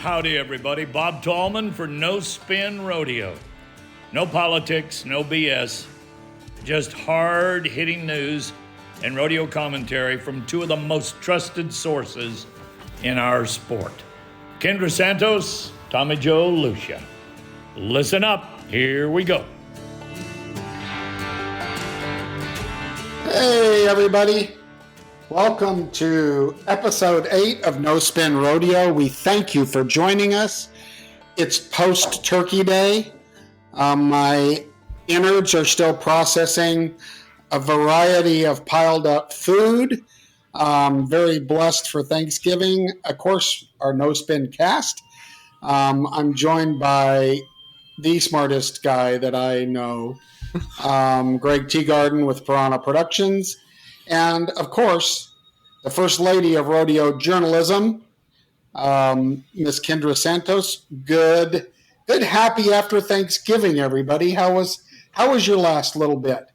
Howdy, everybody. Bob Tallman for No Spin Rodeo. No politics, no BS, just hard-hitting news and rodeo commentary from two of the most trusted sources in our sport. Kendra Santos, Tommy Joe Lucia. Listen up. Here we go. Hey, everybody. Welcome to episode 8 of No Spin Rodeo. We thank you for joining us. It's post-Turkey Day. My innards are still processing a variety of piled up food. Very blessed for Thanksgiving. Of course, our No Spin cast. I'm joined by the smartest guy that I know, Greg Teagarden with Piranha Productions. And, of course, the First Lady of Rodeo Journalism, Miss Kendra Santos. Good, happy after Thanksgiving, everybody. How was your last little bit?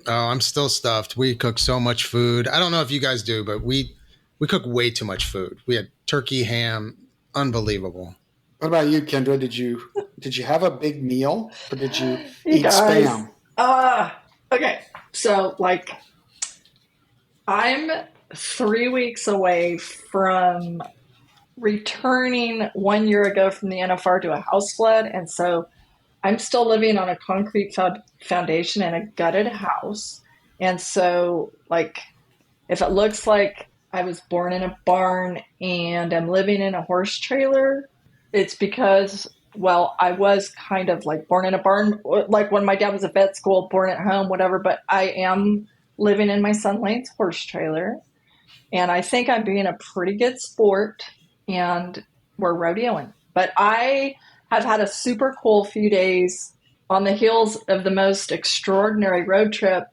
Oh, I'm still stuffed. We cook so much food. I don't know if you guys do, but we cook way too much food. We had turkey, ham, unbelievable. What about you, Kendra? Did you have a big meal, or did you eat spam? Okay, so I'm 3 weeks away from returning 1 year ago from the NFR to a house flood. And so I'm still living on a concrete foundation in a gutted house. And so if it looks like I was born in a barn and I'm living in a horse trailer, it's because, I was kind of born in a barn, like when my dad was at vet school, born at home, whatever, but I am living in my son Lane's horse trailer, and I think I'm being a pretty good sport, and we're rodeoing. But I have had a super cool few days on the heels of the most extraordinary road trip.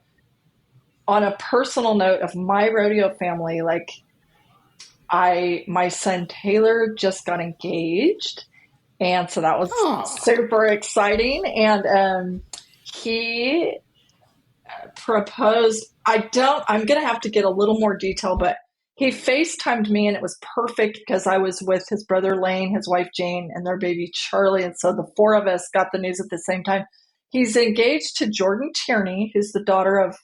On a personal note of my rodeo family, my son Taylor just got engaged, and so that was super exciting, and he proposed. I'm going to have to get a little more detail, but he FaceTimed me, and it was perfect because I was with his brother Lane, his wife Jane, and their baby Charlie. And so the four of us got the news at the same time. He's engaged to Jordan Tierney, who's the daughter of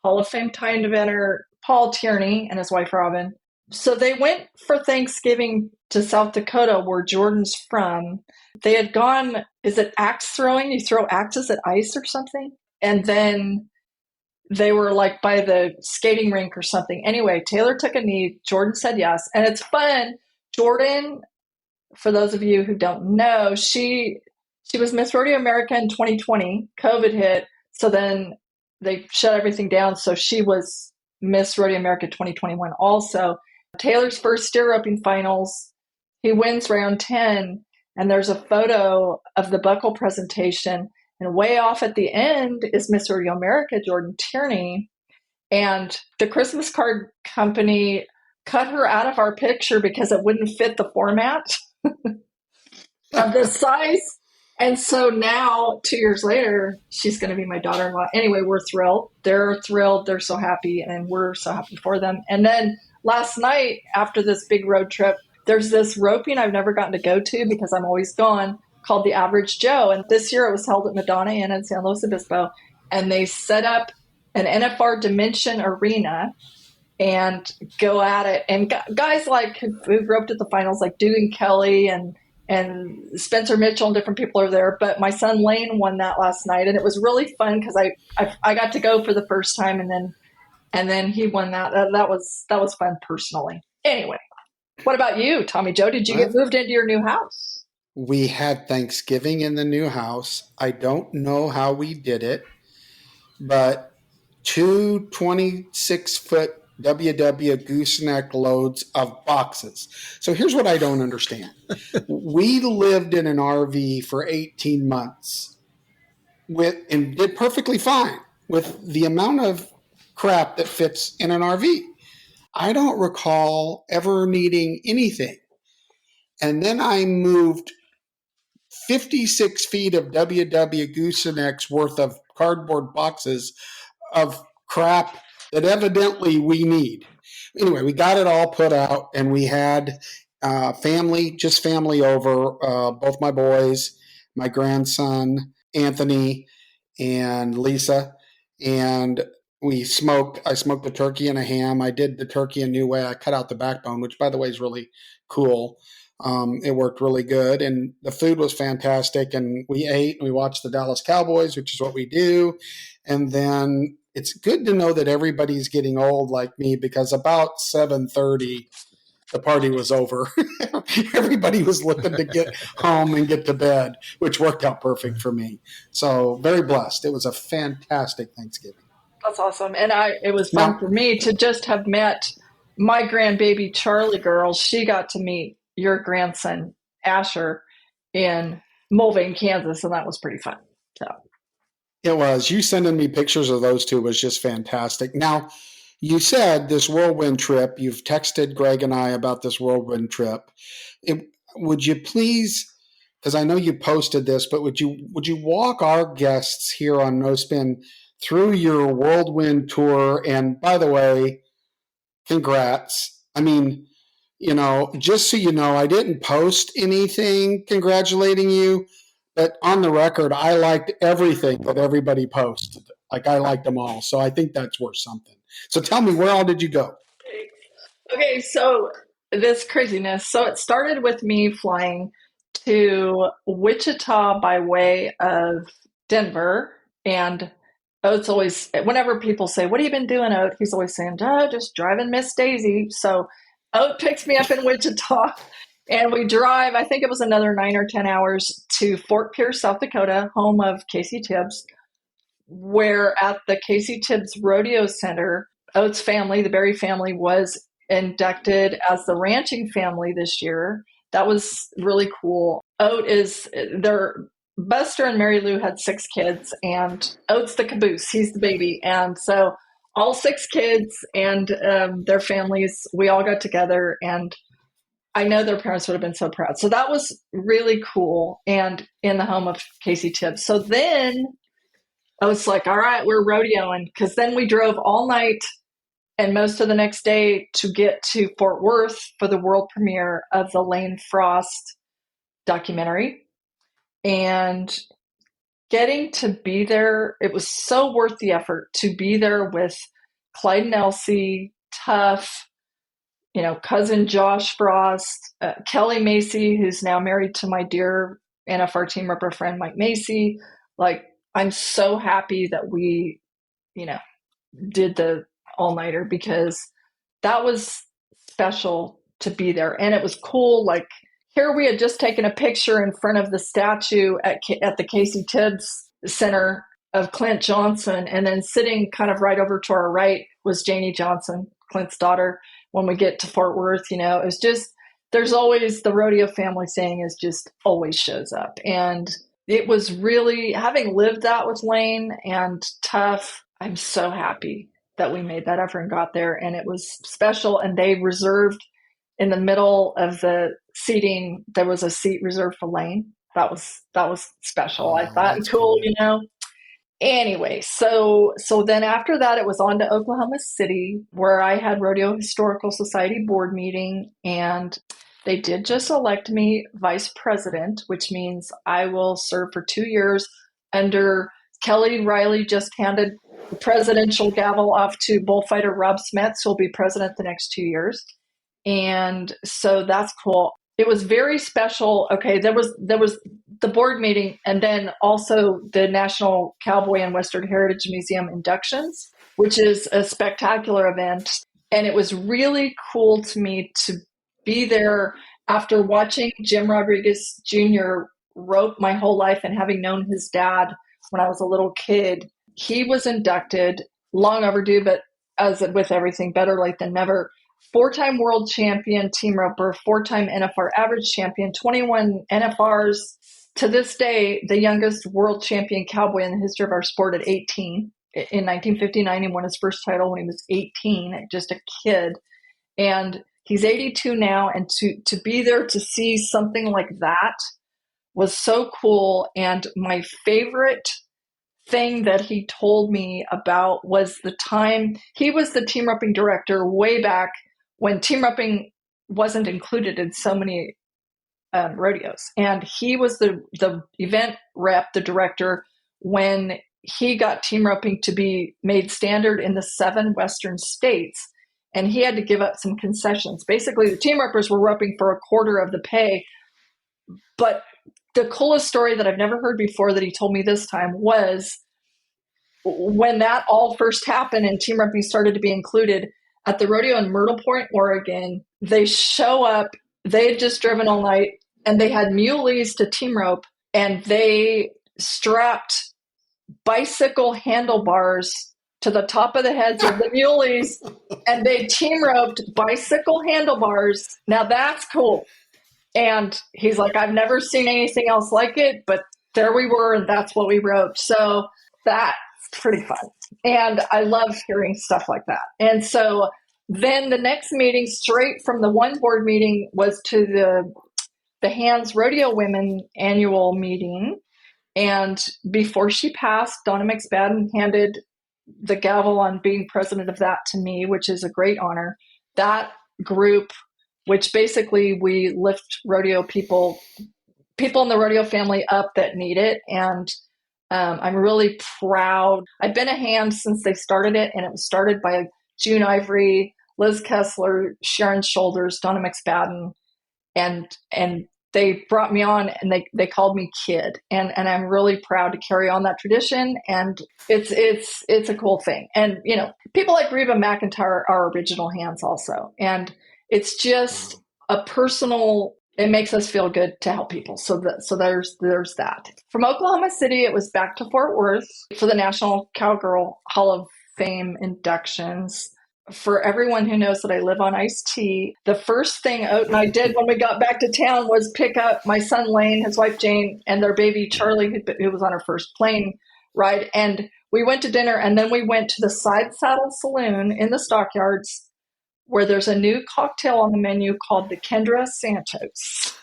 Hall of Fame time inventor Paul Tierney and his wife Robin. So they went for Thanksgiving to South Dakota, where Jordan's from. They had gone, is it axe throwing? You throw axes at ice or something? And then they were by the skating rink or something. Anyway, Taylor took a knee. Jordan said yes. And it's fun. Jordan, for those of you who don't know, she was Miss Rodeo America in 2020. COVID hit. So then they shut everything down. So she was Miss Rodeo America 2021 also. Taylor's first steer roping finals, he wins round 10. And there's a photo of the buckle presentation. And way off at the end is Miss Rodeo America, Jordan Tierney. And the Christmas card company cut her out of our picture because it wouldn't fit the format of the size. And so now, 2 years later, she's going to be my daughter-in-law. Anyway, we're thrilled. They're thrilled. They're so happy. And we're so happy for them. And then last night, after this big road trip, there's this roping I've never gotten to go to because I'm always gone, called the Average Joe. And this year it was held at Madonna Inn in San Luis Obispo. And they set up an NFR Dimension arena and go at it. And guys who roped at the finals, like Dugan Kelly and Spencer Mitchell and different people are there. But my son Lane won that last night. And it was really fun because I got to go for the first time. And then he won that. That was fun personally. Anyway, what about you, Tommy Joe? Did you get moved into your new house? We had Thanksgiving in the new house. I don't know how we did it, but 2 26-foot WW gooseneck loads of boxes. So here's what I don't understand. We lived in an RV for 18 months and did perfectly fine with the amount of crap that fits in an RV. I don't recall ever needing anything. And then I moved 56 feet of WW goosenecks worth of cardboard boxes of crap that evidently we need. Anyway, we got it all put out, and we had family, just family over, both my boys, my grandson, Anthony, and Lisa. And I smoked a turkey and a ham. I did the turkey a new way. I cut out the backbone, which, by the way, is really cool. It worked really good, and the food was fantastic. And we ate, and we watched the Dallas Cowboys, which is what we do. And then it's good to know that everybody's getting old like me, because about 7:30, the party was over. Everybody was looking to get home and get to bed, which worked out perfect for me. So very blessed. It was a fantastic Thanksgiving. That's awesome. And it was fun for me to just have met my grandbaby Charlie girl. She got to meet your grandson Asher in Mulvane, Kansas, and that was pretty fun. So it was. You sending me pictures of those two was just fantastic. Now, you said this whirlwind trip. You've texted Greg and I about this whirlwind trip. Would you please, because I know you posted this, but would you walk our guests here on No Spin through your whirlwind tour? And by the way, congrats. I mean, just so you know, I didn't post anything congratulating you, but on the record, I liked everything that everybody posted. Like, I liked them all. So I think that's worth something. So tell me, where all did you go? Okay, so this craziness. So it started with me flying to Wichita by way of Denver. And Oat's always, whenever people say, "What have you been doing, Oat?" He's always saying, "Just driving Miss Daisy." So Oat picks me up in Wichita, and we drive, I think it was another 9 or 10 hours, to Fort Pierce, South Dakota, home of Casey Tibbs, where at the Casey Tibbs Rodeo Center, Oat's family, the Berry family, was inducted as the ranching family this year. That was really cool. Buster and Mary Lou had 6 kids, and Oat's the caboose. He's the baby. And so all 6 kids and their families, we all got together, and I know their parents would have been so proud. So that was really cool, and in the home of Casey Tibbs. So then I was like, all right, we're rodeoing, because then we drove all night and most of the next day to get to Fort Worth for the world premiere of the Lane Frost documentary. And getting to be there, it was so worth the effort to be there with Clyde and Elsie, Tough, cousin Josh Frost, Kelly Macy, who's now married to my dear NFR team rep friend Mike Macy. Like, I'm so happy that we, did the all-nighter, because that was special to be there. And it was cool. Like, here we had just taken a picture in front of the statue at the Casey Tibbs Center of Clint Johnson. And then sitting kind of right over to our right was Janie Johnson, Clint's daughter. When we get to Fort Worth, it was just, there's always, the rodeo family saying is just always shows up. And it was really, having lived that with Lane and Tough, I'm so happy that we made that effort and got there. And it was special. And they reserved in the middle of the seating, there was a seat reserved for Lane. That was special. I thought, cool. Anyway, so then after that, it was on to Oklahoma City, where I had Rodeo Historical Society board meeting, and they did just elect me vice president, which means I will serve for 2 years under Kelly Riley. Just handed the presidential gavel off to bullfighter Rob Smets, who will be president the next 2 years. And so that's cool. It was very special. Okay, there was the board meeting, and then also the National Cowboy and Western Heritage Museum inductions, which is a spectacular event. And it was really cool to me to be there after watching Jim Rodriguez Jr. rope my whole life, and having known his dad when I was a little kid. He was inducted, long overdue, but as with everything, better late than never. 4-time world champion team roper, 4-time NFR average champion, 21 NFRs. To this day, the youngest world champion cowboy in the history of our sport at 18. In 1959, he won his first title when he was 18, just a kid. And he's 82 now, and to be there to see something like that was so cool. And my favorite thing that he told me about was the time he was the team repping director way back when team repping wasn't included in so many rodeos. And he was the event rep, the director, when he got team roping to be made standard in the 7 Western states. And he had to give up some concessions. Basically, the team ropers were roping for a quarter of the pay. But the coolest story that I've never heard before that he told me this time was when that all first happened and team roping started to be included at the rodeo in Myrtle Point, Oregon, they show up, they had just driven all night and they had muleys to team rope, and they strapped bicycle handlebars to the top of the heads of the muleys, and they team roped bicycle handlebars. Now that's cool. And he's like, I've never seen anything else like it, but there we were, and that's what we roped. So that's pretty fun. And I love hearing stuff like that. And so then the next meeting, straight from the one board meeting, was to the Hands Rodeo Women annual meeting. And before she passed, Donna McSpadden handed the gavel on being president of that to me, which is a great honor. That group, which basically we lift rodeo people in the rodeo family up that need it. And I'm really proud. I've been a hand since they started it, and it was started by June Ivory, Liz Kessler, Sharon Shoulders, Donna McSpadden, and they brought me on, and they called me Kid, and I'm really proud to carry on that tradition. And it's a cool thing. And people like Reba McEntire are original hands also, and it's just a personal. It makes us feel good to help people. So there's that. From Oklahoma City, it was back to Fort Worth for the National Cowgirl Hall of Fame inductions. For everyone who knows that I live on iced tea, the first thing Oat and I did when we got back to town was pick up my son Lane, his wife Jane, and their baby Charlie, who was on her first plane ride. And we went to dinner, and then we went to the Side Saddle Saloon in the Stockyards, where there's a new cocktail on the menu called the Kendra Santos.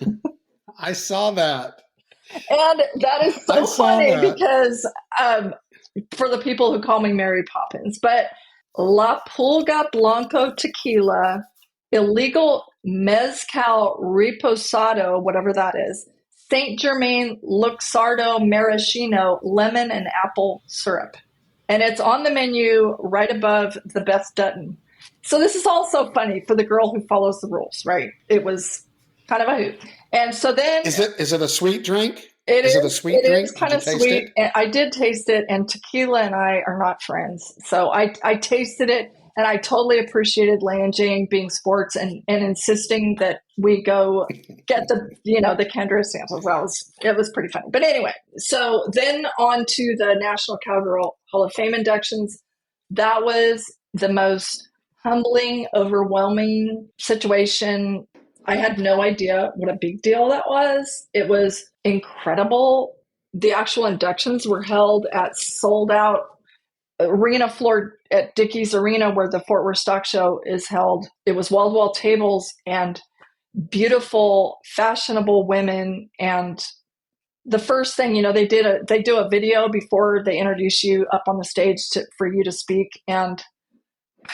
I saw that. And that is so funny because for the people who call me Mary Poppins, but La Pulga Blanco Tequila, Illegal Mezcal Reposado, whatever that is, Saint Germain Luxardo Maraschino Lemon and Apple Syrup. And it's on the menu right above the Beth Dutton. So this is also funny for the girl who follows the rules, right? It was kind of a hoot. And so then... Is it a sweet drink? It is a sweet drink? It is kind of sweet. And I did taste it, and tequila and I are not friends. So I tasted it, and I totally appreciated Lane and Jane being sports and insisting that we go get the Kendra samples. It was pretty funny. But anyway, so then on to the National Cowgirl Hall of Fame inductions. That was the most humbling, overwhelming situation. I had no idea what a big deal that was. It was incredible. The actual inductions were held at sold out arena floor at Dickey's Arena, where the Fort Worth Stock Show is held. It was wall-to-wall tables and beautiful, fashionable women. And the first thing, they do a video before they introduce you up on the stage for you to speak. And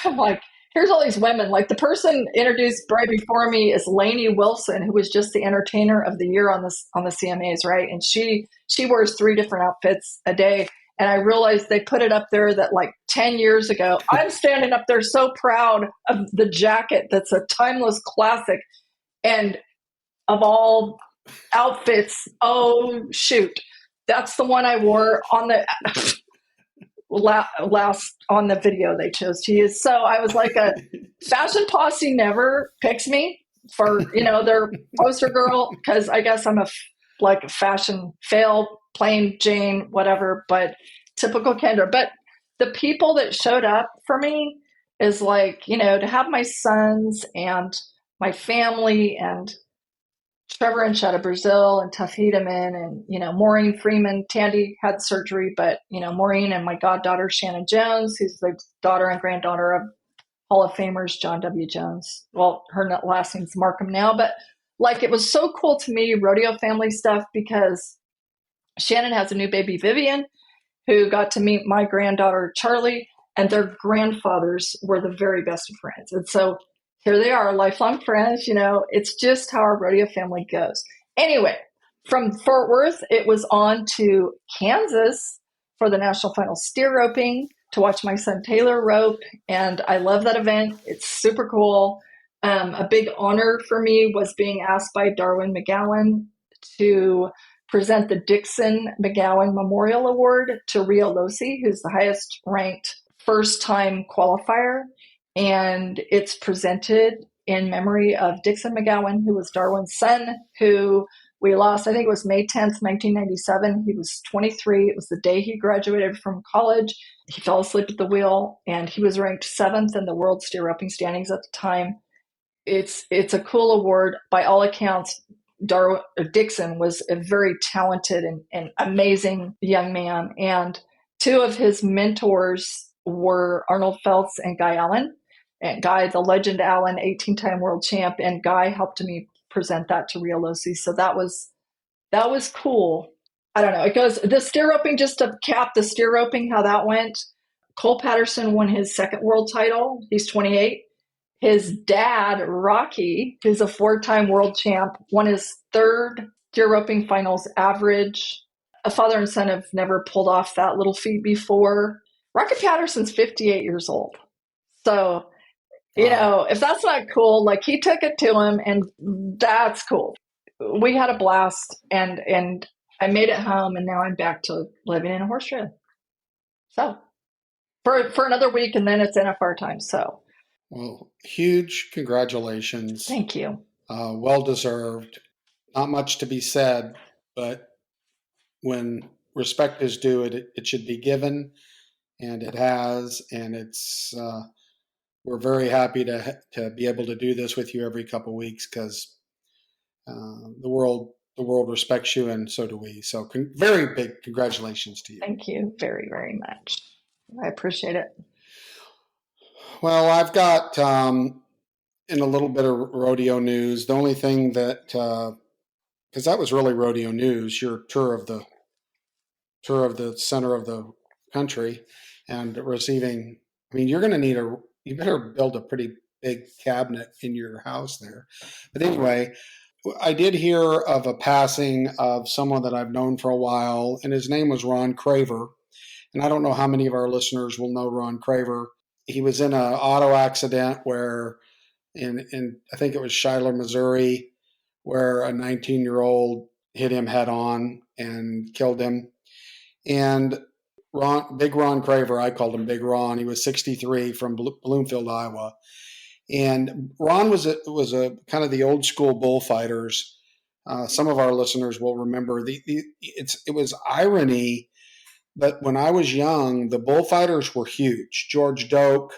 I'm like, here's all these women. Like, the person introduced right before me is Lainey Wilson, who was just the entertainer of the year on the CMAs, right? And she wears 3 different outfits a day. And I realized they put it up there that like 10 years ago, I'm standing up there so proud of the jacket that's a timeless classic. And of all outfits, oh shoot, that's the one I wore on the last on the video they chose to use. So I was like, a fashion posse never picks me for their poster girl, because I guess I'm a fashion fail, plain Jane, whatever, but typical Kendra. But the people that showed up for me is like, to have my sons and my family and Trevor and Shetta Brazil and Tuff Hedeman and, Maureen Freeman. Tandy had surgery, but, Maureen and my goddaughter, Shannon Jones, who's the daughter and granddaughter of Hall of Famers, John W. Jones. Well, her last name's Markham now, but it was so cool to me, rodeo family stuff, because Shannon has a new baby, Vivian, who got to meet my granddaughter, Charlie, and their grandfathers were the very best of friends. And so here they are, lifelong friends. It's just how our rodeo family goes. Anyway, from Fort Worth, it was on to Kansas for the national final steer roping to watch my son Taylor rope. And I love that event. It's super cool. A big honor for me was being asked by Darwin McGowan to present the Dixon McGowan Memorial Award to Rio Losi, who's the highest ranked first-time qualifier. And it's presented in memory of Dixon McGowan, who was Darwin's son, who we lost, I think it was May 10th, 1997. He was 23. It was the day he graduated from college. He fell asleep at the wheel, and he was ranked 7th in the world steer roping standings at the time. It's a cool award. By all accounts, Dixon was a very talented and amazing young man. And two of his mentors were Arnold Feltz and Guy Allen. And Guy, the legend Allen, 18-time world champ, and Guy helped me present that to Rio Losi. So that was cool. I don't know. It goes the steer roping, just to cap the steer roping, how that went. Cole Patterson won his second world title. He's 28. His dad, Rocky, who's a 4-time world champ, won his third steer roping finals average. A father and son have never pulled off that little feat before. Rocky Patterson's 58 years old. So, if that's not cool, like he took it to him, and that's cool. We had a blast, and I made it home, and now I'm back to living in a horse trailer. So, for another week, and then it's NFR time. So, well, huge congratulations. Thank you. Well deserved. Not much to be said, but when respect is due, it should be given, and it has, and it's. We're very happy to be able to do this with you every couple of weeks because the world respects you, and so do we. So very big congratulations to you. Thank you very, very much. I appreciate it. Well, I've got in a little bit of rodeo news. The only thing that because that was really rodeo news, your tour of the center of the country and receiving. I mean, you're going to need you better build a pretty big cabinet in your house there. But anyway, I did hear of a passing of someone that I've known for a while, and his name was Ron Craver. And I don't know how many of our listeners will know Ron Craver. He was in an auto accident where in I think it was Schuyler, Missouri, where a 19-year-old hit him head on and killed him. And Big Ron Craver, I called him Big Ron. He was 63 from Bloomfield, Iowa. And Ron was a kind of the old school bullfighters. Some of our listeners will remember it was irony, but when I was young, the bullfighters were huge. George Doak,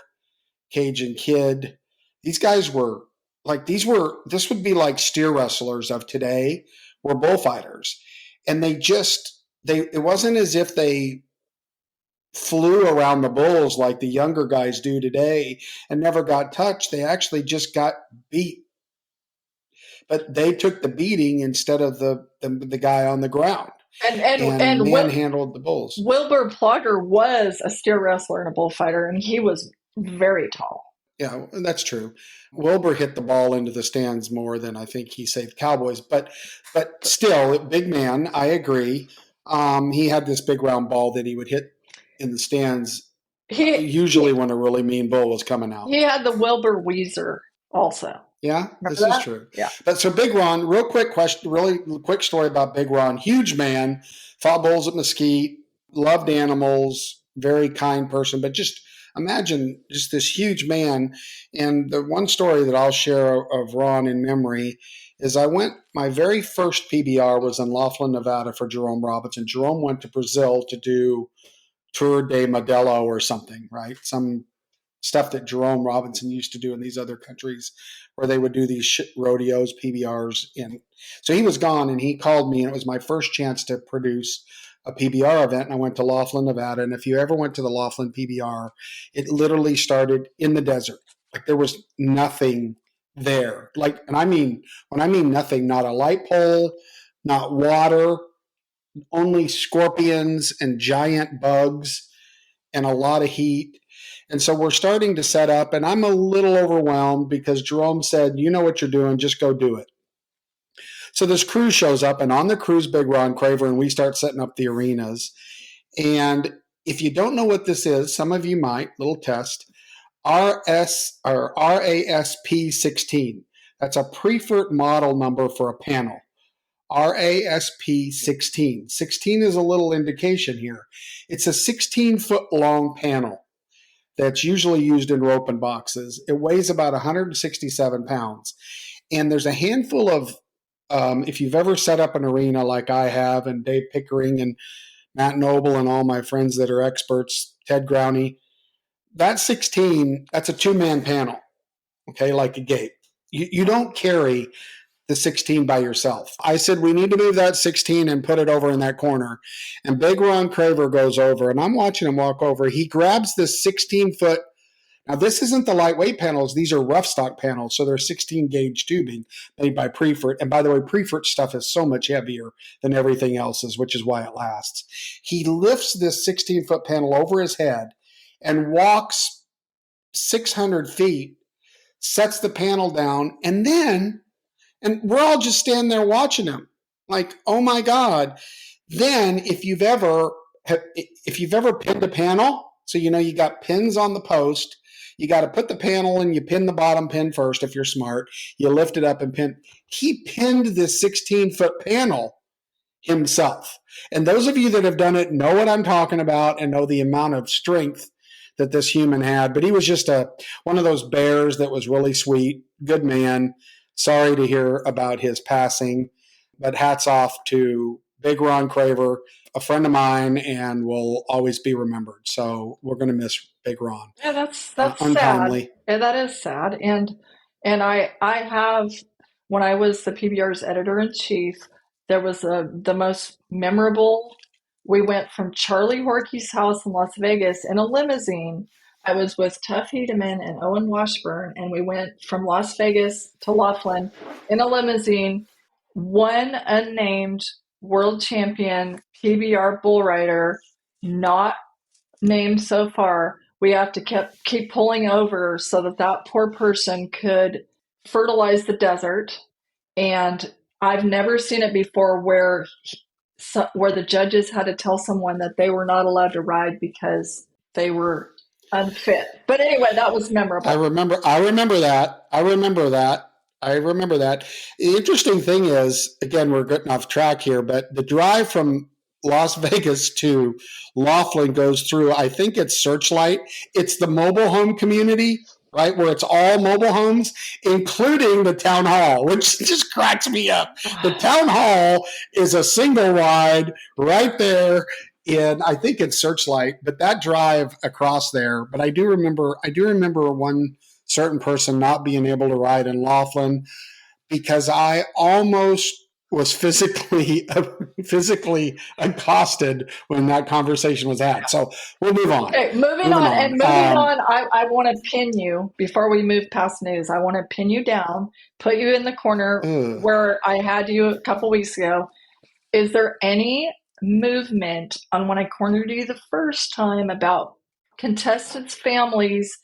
Cajun Kid, these guys were like this would be like steer wrestlers of today, were bullfighters, and it wasn't as if they flew around the bulls like the younger guys do today and never got touched. They actually just got beat. But they took the beating instead of the guy on the ground and manhandled the bulls. Wilbur Plugger was a steer wrestler and a bullfighter, and he was very tall. Yeah, that's true. Wilbur hit the ball into the stands more than I think he saved Cowboys. But still, big man, I agree. He had this big round ball that he would hit in the stands, usually when a really mean bull was coming out. He had the Wilbur Weezer also. Yeah, this is true. Yeah. But so Big Ron, real quick question, really quick story about Big Ron. Huge man, fought bulls at Mesquite, loved animals, very kind person. But just imagine just this huge man. And the one story that I'll share of Ron in memory is my very first PBR was in Laughlin, Nevada for Jerome Robinson. Jerome went to Brazil to do Tour de Modelo or something, right? Some stuff that Jerome Robinson used to do in these other countries where they would do these rodeos, PBRs. So he was gone, and he called me, and it was my first chance to produce a PBR event, and I went to Laughlin, Nevada. And if you ever went to the Laughlin PBR, it literally started in the desert. Like there was nothing there. Like, and I mean, when I mean nothing, not a light pole, not water, only scorpions and giant bugs and a lot of heat. And so we're starting to set up, and I'm a little overwhelmed because Jerome said, you know what you're doing, just go do it. So this crew shows up, and on the crew's Big Ron Craver, and we start setting up the arenas. And if you don't know what this is, some of you might, little test, RASP 16. That's a preferred model number for a panel. RASP 16. 16 is a little indication here. It's a 16-foot long panel that's usually used in roping boxes. It weighs about 167 pounds. And there's a handful of, if you've ever set up an arena like I have, and Dave Pickering and Matt Noble and all my friends that are experts, Ted Growney, that 16, that's a two-man panel, okay, like a gate. You don't carry the 16 by yourself. I said, we need to move that 16 and put it over in that corner. And Big Ron Craver goes over, and I'm watching him walk over. He grabs this 16-foot. Now, this isn't the lightweight panels. These are rough stock panels, so they're 16-gauge tubing made by Prefert. And by the way, Prefert stuff is so much heavier than everything else's, which is why it lasts. He lifts this 16-foot panel over his head and walks 600 feet, sets the panel down, and we're all just standing there watching him like, oh my God. Then if you've ever pinned a panel, so you got pins on the post, you got to put the panel and you pin the bottom pin first if you're smart. You lift it up and pin. He pinned this 16-foot panel himself. And those of you that have done it know what I'm talking about and know the amount of strength that this human had. But he was just one of those bears that was really sweet, good man. Sorry to hear about his passing, but hats off to Big Ron Craver, a friend of mine, and will always be remembered. So we're going to miss Big Ron. Yeah, that's untimely. sad. Yeah, that is sad. And I have, when I was the PBR's editor-in-chief, there was the most memorable. We went from Charlie Horkey's house in Las Vegas in a limousine. I was with Tuff Hedeman and Owen Washburn, and we went from Las Vegas to Laughlin in a limousine. One unnamed world champion PBR bull rider, not named so far. We have to keep pulling over so that poor person could fertilize the desert. And I've never seen it before where the judges had to tell someone that they were not allowed to ride because they were unfit. But anyway, that was memorable. I remember that. The interesting thing is, again, we're getting off track here, but the drive from Las Vegas to Laughlin goes through, I think it's Searchlight. It's the mobile home community, right, where it's all mobile homes, including the town hall, which just cracks me up. The town hall is a single wide right there in, I think it's Searchlight, but that drive across there. But I do remember one certain person not being able to ride in Laughlin because I almost was physically accosted when that conversation was had. So we'll move on. Okay, moving on. I want to pin you before we move past news. I want to pin you down, put you in the corner where I had you a couple weeks ago. Is there any movement on when I cornered you the first time about contestants' families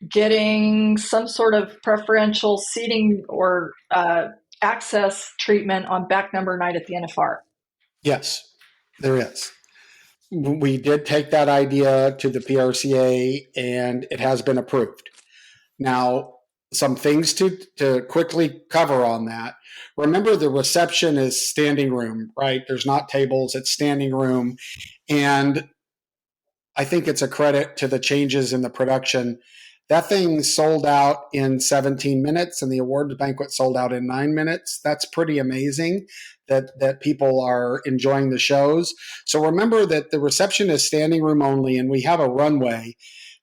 getting some sort of preferential seating or access treatment on back number night at the NFR? Yes, there is. We did take that idea to the PRCA and it has been approved. Now, some things to quickly cover on that. Remember, the reception is standing room, right? There's not tables, it's standing room. And I think it's a credit to the changes in the production. That thing sold out in 17 minutes and the awards banquet sold out in 9 minutes. That's pretty amazing that people are enjoying the shows. So remember that the reception is standing room only, and we have a runway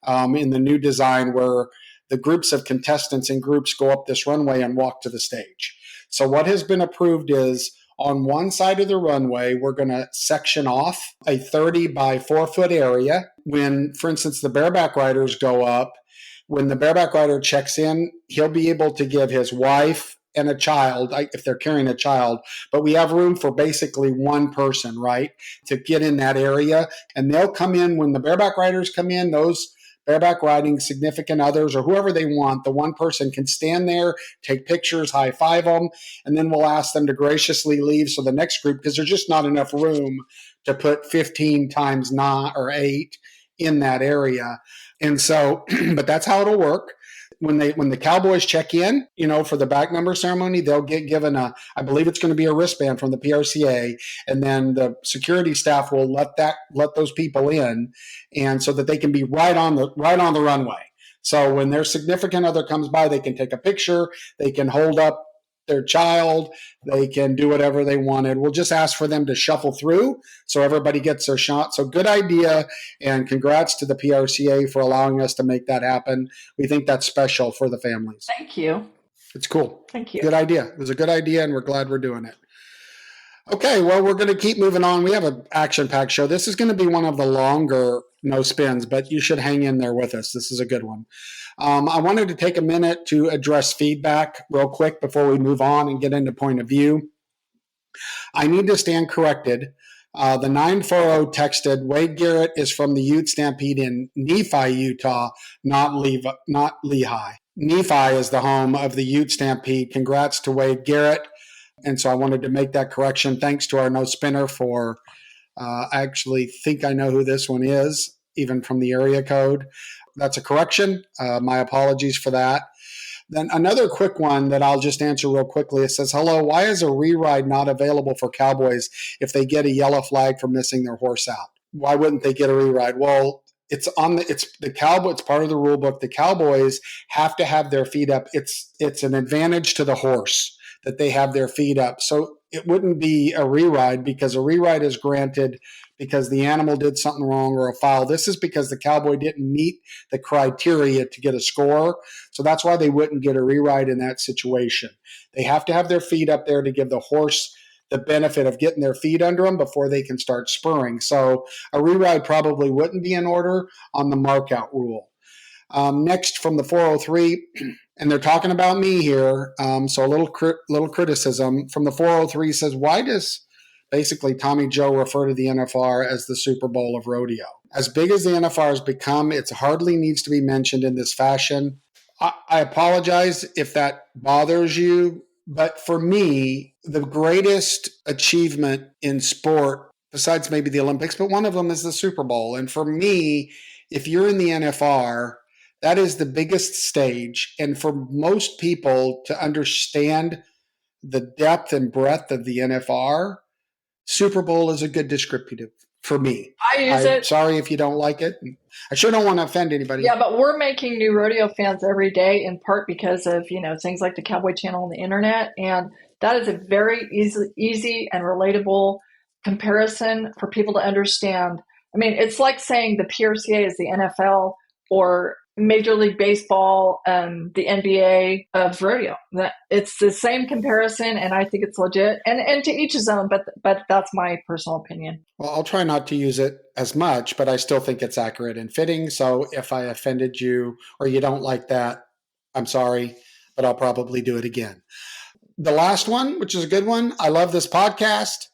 in the new design where the groups of contestants and groups go up this runway and walk to the stage. So what has been approved is on one side of the runway, we're going to section off a 30 by 4 foot area. When, for instance, the bareback riders go up, when the bareback rider checks in, he'll be able to give his wife and a child, if they're carrying a child, but we have room for basically one person, right, to get in that area. And they'll come in when the bareback riders come in, those bareback riding, significant others, or whoever they want. The one person can stand there, take pictures, high five them, and then we'll ask them to graciously leave. So the next group, because there's just not enough room to put 15 times 9 or 8 in that area. And so, but that's how it'll work. When the Cowboys check in, for the back number ceremony, they'll get given I believe it's going to be a wristband from the PRCA, and then the security staff will let those people in, and so that they can be right on the runway. So when their significant other comes by, they can take a picture, they can hold up their child, they can do whatever they wanted. We'll just ask for them to shuffle through so everybody gets their shot. So good idea, and congrats to the PRCA for allowing us to make that happen. We think that's special for the families. Thank you. It's cool. Thank you. Good idea. It was a good idea, and we're glad we're doing it. Okay, well, we're going to keep moving on. We have an action-packed show. This is going to be one of the longer no spins, but you should hang in there with us. This is a good one. I wanted to take a minute to address feedback real quick before we move on and get into point of view. I need to stand corrected. The 940 texted, Wade Garrett is from the Ute Stampede in Nephi, Utah, not Lehigh. Nephi is the home of the Ute Stampede. Congrats to Wade Garrett. And so I wanted to make that correction. Thanks to our no spinner for, I actually think I know who this one is, even from the area code. That's a correction. My apologies for that. Then another quick one that I'll just answer real quickly. It says, hello, why is a re-ride not available for Cowboys if they get a yellow flag for missing their horse out? Why wouldn't they get a re-ride? Well, it's the Cowboy. It's part of the rule book. The Cowboys have to have their feet up. It's an advantage to the horse that they have their feet up. So it wouldn't be a re-ride, because a re-ride is granted because the animal did something wrong or a foul. This is because the Cowboy didn't meet the criteria to get a score. So that's why they wouldn't get a re-ride in that situation. They have to have their feet up there to give the horse the benefit of getting their feet under them before they can start spurring. So a re-ride probably wouldn't be in order on the markout rule. Next from the 403, and they're talking about me here, so a little criticism from the 403 says, why does basically Tommy Joe refer to the NFR as the Super Bowl of rodeo? As big as the NFR has become, it hardly needs to be mentioned in this fashion. I apologize if that bothers you, but for me, the greatest achievement in sport, besides maybe the Olympics, but one of them is the Super Bowl. And for me, if you're in the NFR, that is the biggest stage. And for most people to understand the depth and breadth of the NFR, Super Bowl is a good descriptive for me. I use it. Sorry if you don't like it. I sure don't want to offend anybody. Yeah, but we're making new rodeo fans every day, in part because of, things like the Cowboy Channel and the internet. And that is a very easy and relatable comparison for people to understand. I mean, it's like saying the PRCA is the NFL or Major League Baseball, the NBA of rodeo. It's the same comparison, and I think it's legit. And to each his own, but that's my personal opinion. Well, I'll try not to use it as much, but I still think it's accurate and fitting. So if I offended you or you don't like that, I'm sorry, but I'll probably do it again. The last one, which is a good one, I love this podcast.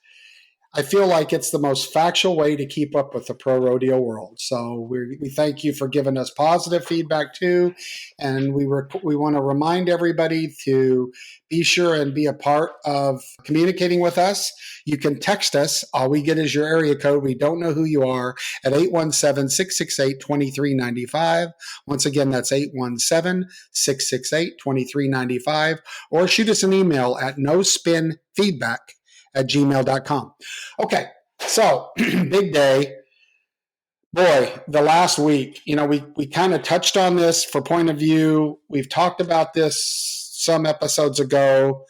I feel like it's the most factual way to keep up with the pro rodeo world. So we thank you for giving us positive feedback too. And we want to remind everybody to be sure and be a part of communicating with us. You can text us. All we get is your area code. We don't know who you are, at 817-668-2395. Once again, that's 817-668-2395. Or shoot us an email at nospinfeedback@gmail.com. Okay, so big day. Boy, the last week, we kind of touched on this for point of view. We've talked about this some episodes ago.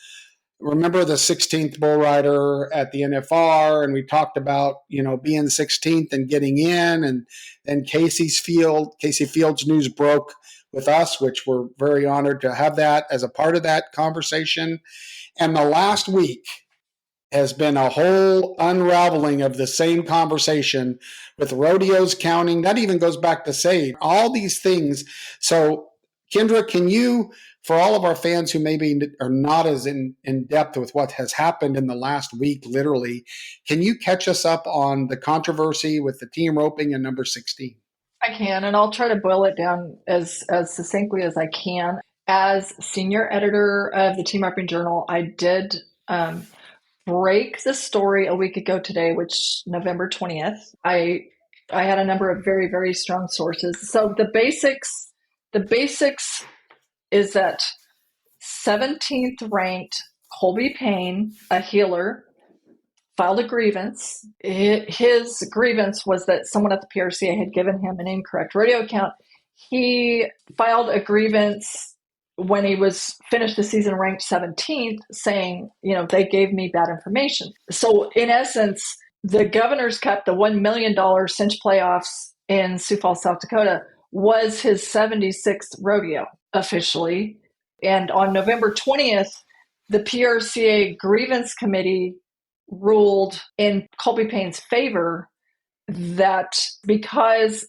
Remember the 16th bull rider at the NFR, and we talked about, being 16th and getting in, and then Casey Field's news broke with us, which we're very honored to have that as a part of that conversation. And the last week has been a whole unraveling of the same conversation with rodeos counting. That even goes back to say all these things. So, Kendra, can you, for all of our fans who maybe are not as in depth with what has happened in the last week, literally, can you catch us up on the controversy with the team roping and number 16? I can, and I'll try to boil it down as succinctly as I can. As senior editor of the Team Repping Journal, I did break the story a week ago today, which November 20th. I had a number of very, very strong sources. So the basics is that 17th ranked Coleby Payne, a healer, filed a grievance. His grievance was that someone at the PRCA had given him an incorrect rodeo account. He filed a grievance when he was finished the season ranked 17th, saying, they gave me bad information. So in essence, the Governor's Cup, the $1 million cinch playoffs in Sioux Falls, South Dakota, was his 76th rodeo officially. And on November 20th, the PRCA Grievance Committee ruled in Coleby Payne's favor that because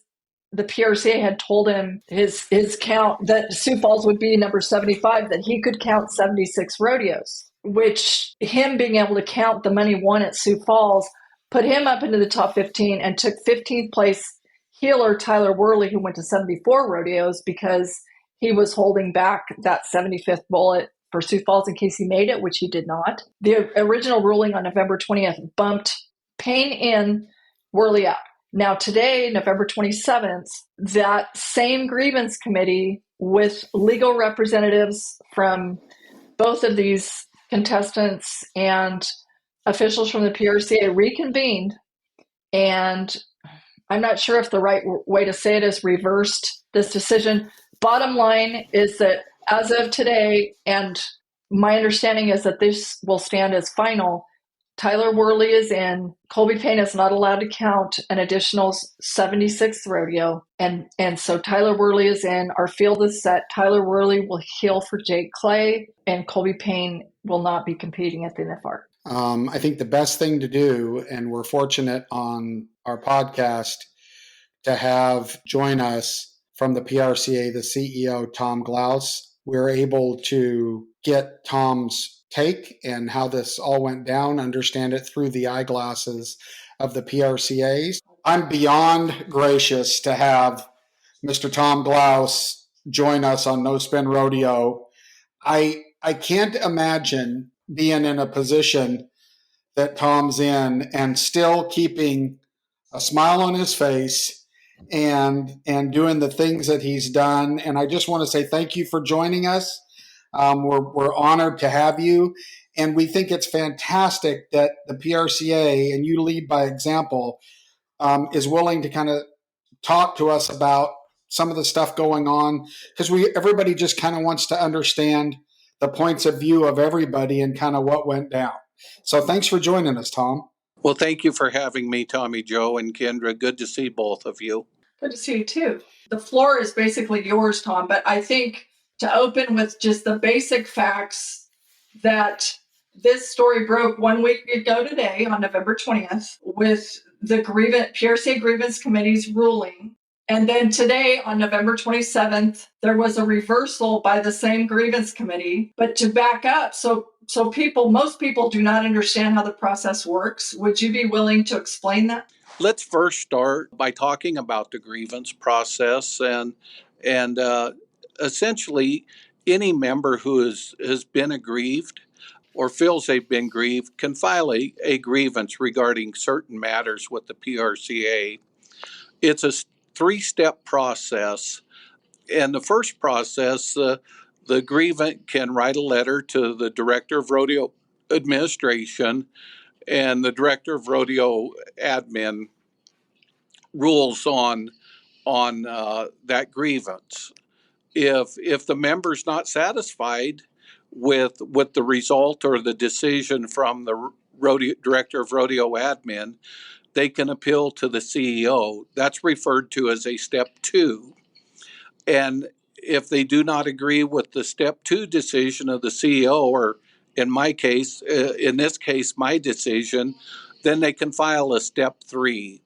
the PRCA had told him his count that Sioux Falls would be number 75, that he could count 76 rodeos, which him being able to count the money won at Sioux Falls put him up into the top 15 and took 15th place healer Tyler Worley, who went to 74 rodeos, because he was holding back that 75th bullet for Sioux Falls in case he made it, which he did not. The original ruling on November 20th bumped Payne in, Worley out. Now today, November 27th, that same grievance committee with legal representatives from both of these contestants and officials from the PRCA reconvened, and I'm not sure if the right way to say it is reversed this decision. Bottom line is that as of today, and my understanding is that this will stand as final, Tyler Worley is in. Coleby Payne is not allowed to count an additional 76th rodeo. And so Tyler Worley is in. Our field is set. Tyler Worley will heal for Jake Clay, and Coleby Payne will not be competing at the NFR. I think the best thing to do, and we're fortunate on our podcast to have join us from the PRCA, the CEO, Tom Glause. We're able to get Tom's take and how this all went down, understand it through the eyeglasses of the PRCAs. I'm beyond gracious to have Mr. Tom Glause join us on No Spin Rodeo. I can't imagine being in a position that Tom's in and still keeping a smile on his face and doing the things that he's done. And I just want to say thank you for joining us. We're honored to have you. And we think it's fantastic that the PRCA, and you lead by example, is willing to kind of talk to us about some of the stuff going on, because everybody just kind of wants to understand the points of view of everybody and kind of what went down. So thanks for joining us, Tom. Well, thank you for having me, Tommy Joe and Kendra. Good to see both of you. Good to see you too. The floor is basically yours, Tom, but I think to open with just the basic facts that this story broke 1 week ago today on November 20th with the PRCA Grievance Committee's ruling. And then today on November 27th, there was a reversal by the same grievance committee. But to back up, so most people do not understand how the process works. Would you be willing to explain that? Let's first start by talking about the grievance process, and essentially any member who has been aggrieved or feels they've been grieved can file a grievance regarding certain matters with the PRCA. It's a three-step process. And the first process, the grievant can write a letter to the Director of Rodeo Administration, and the Director of Rodeo Admin rules on that grievance. If the member's not satisfied with the result or the decision from the Director of Rodeo Admin, they can appeal to the CEO. That's referred to as a step 2. And if they do not agree with the step 2 decision of the CEO, or in this case, my decision, then they can file a step 3.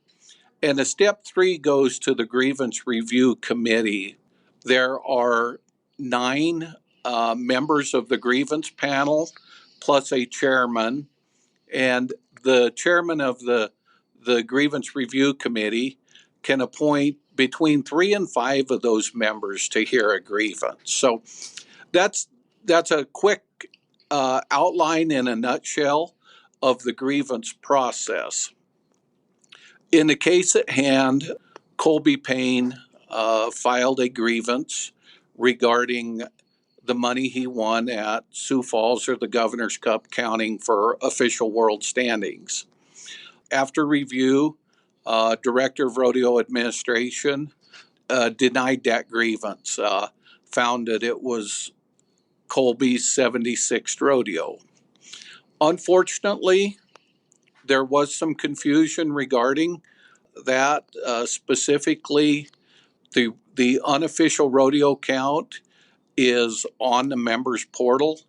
And a step 3 goes to the Grievance Review Committee. There are 9 members of the grievance panel, plus a chairman. And the chairman of the Grievance Review Committee can appoint between 3 and 5 of those members to hear a grievance. So that's a quick outline in a nutshell of the grievance process. In the case at hand, Coleby Payne filed a grievance regarding the money he won at Sioux Falls or the Governor's Cup counting for official world standings. After review, Director of Rodeo Administration denied that grievance, found that it was Coleby's 76th rodeo. Unfortunately, there was some confusion regarding that, specifically the unofficial rodeo count is on the members portal.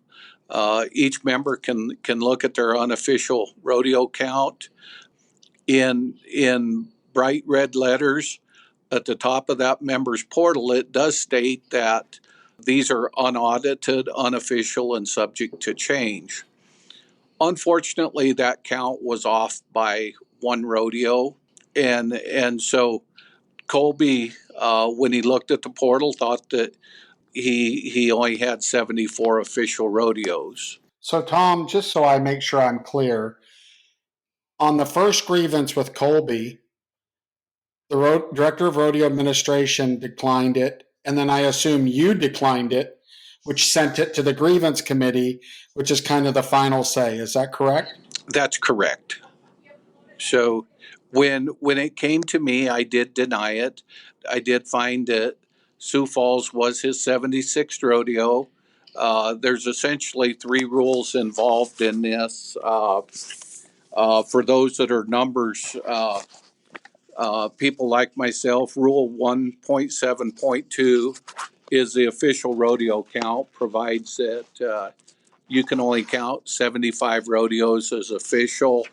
Each member can look at their unofficial rodeo count in bright red letters at the top of that members portal. It does state that these are unaudited, unofficial, and subject to change. Unfortunately, that count was off by one rodeo, and so Coleby, when he looked at the portal, thought that he only had 74 official rodeos. So, Tom, just so I make sure I'm clear, on the first grievance with Coleby, the Director of Rodeo Administration declined it, and then I assume you declined it, which sent it to the Grievance Committee, which is kind of the final say. Is that correct? That's correct. So when it came to me, I did deny it. I did find that Sioux Falls was his 76th rodeo. There's essentially 3 rules involved in this. For those that are numbers, people like myself, Rule 1.7.2 is the official rodeo count, provides that you can only count 75 rodeos as official.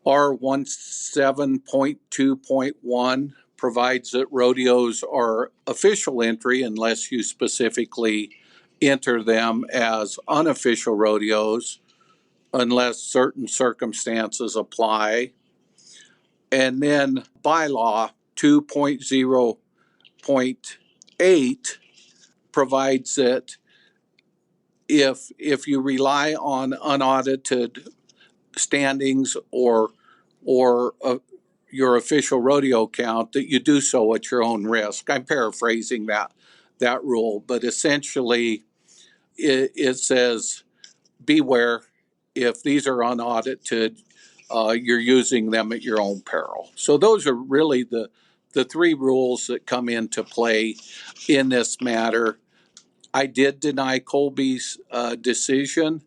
R17.2.1 provides that rodeos are official entry unless you specifically enter them as unofficial rodeos, unless certain circumstances apply. And then bylaw 2.0.8 provides that if you rely on unaudited standings or your official rodeo count, that you do so at your own risk. I'm paraphrasing that rule, but essentially it says beware, if these are unaudited, you're using them at your own peril. So those are really the 3 rules that come into play in this matter. I did deny Coleby's decision.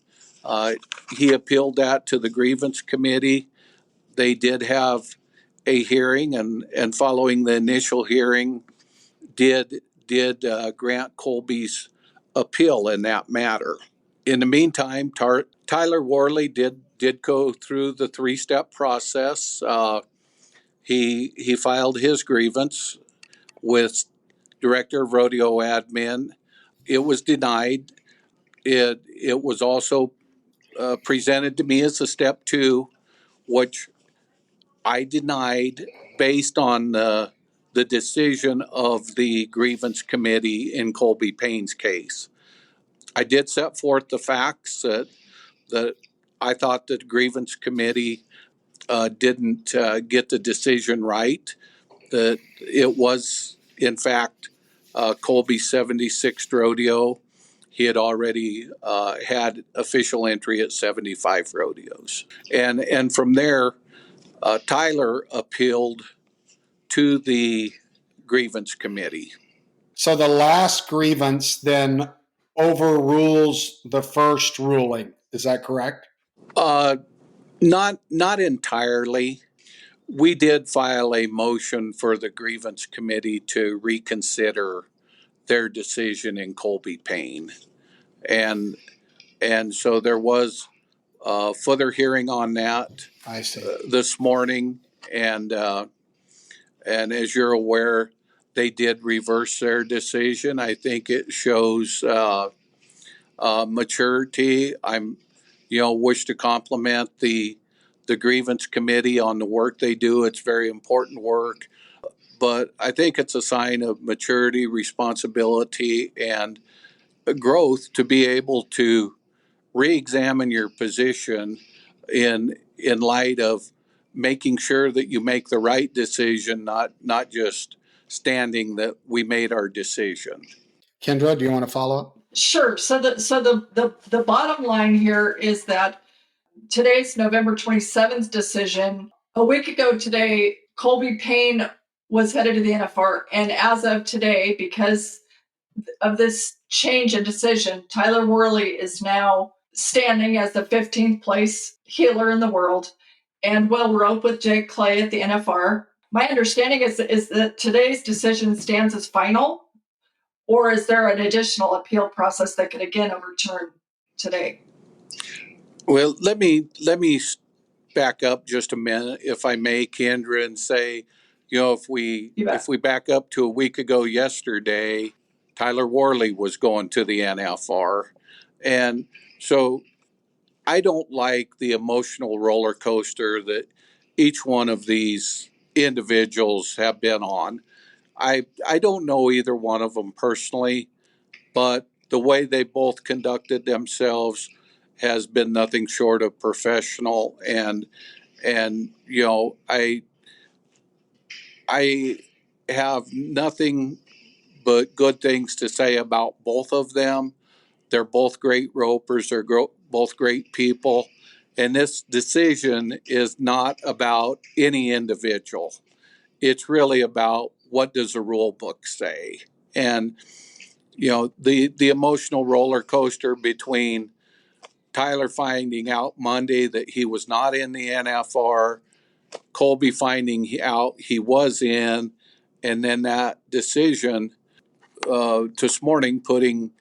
He appealed that to the Grievance Committee. They did have a hearing, and following the initial hearing, did grant Coleby's appeal in that matter. In the meantime, Tyler Worley did go through the 3-step process. He filed his grievance with Director of Rodeo Admin. It was denied. It was also presented to me as a step 2, which I denied based on the decision of the Grievance Committee in Coleby Payne's case. I did set forth the facts that I thought the Grievance Committee didn't get the decision right, that it was, in fact, Coleby's 76th rodeo. He had already had official entry at 75 rodeos. And from there, Tyler appealed to the Grievance Committee. So the last grievance then overrules the first ruling. Is that correct? Not entirely. We did file a motion for the Grievance Committee to reconsider their decision in Coleby Payne. And so there was a further hearing on that. I see. This morning. And as you're aware, they did reverse their decision. I think it shows maturity. Wish to compliment the Grievance Committee on the work they do. It's very important work. but I think it's a sign of maturity, responsibility, and growth to be able to re-examine your position in light of making sure that you make the right decision, not just standing that we made our decision. Kendra, do you want to follow up? Sure. So the bottom line here is that today's November 27th decision, a week ago today, Coleby Payne was headed to the NFR. And as of today, because of this change in decision, Tyler Worley is now standing as the 15th place healer in the world and will rope with Jake Clay at the NFR. My understanding is that today's decision stands as final, or is there an additional appeal process that could again overturn today? Well, let me back up just a minute, if I may, Kendra, and say, if we back up to a week ago yesterday, Tyler Worley was going to the NFR, and so I don't like the emotional roller coaster that each one of these individuals have been on. I don't know either one of them personally, but the way they both conducted themselves has been nothing short of professional, and I have nothing but good things to say about both of them. They're both great ropers. They're both great people. And this decision is not about any individual. It's really about what does the rule book say. And, the emotional roller coaster between Tyler finding out Monday that he was not in the NFR, Coleby finding out he was in, and then that decision this morning putting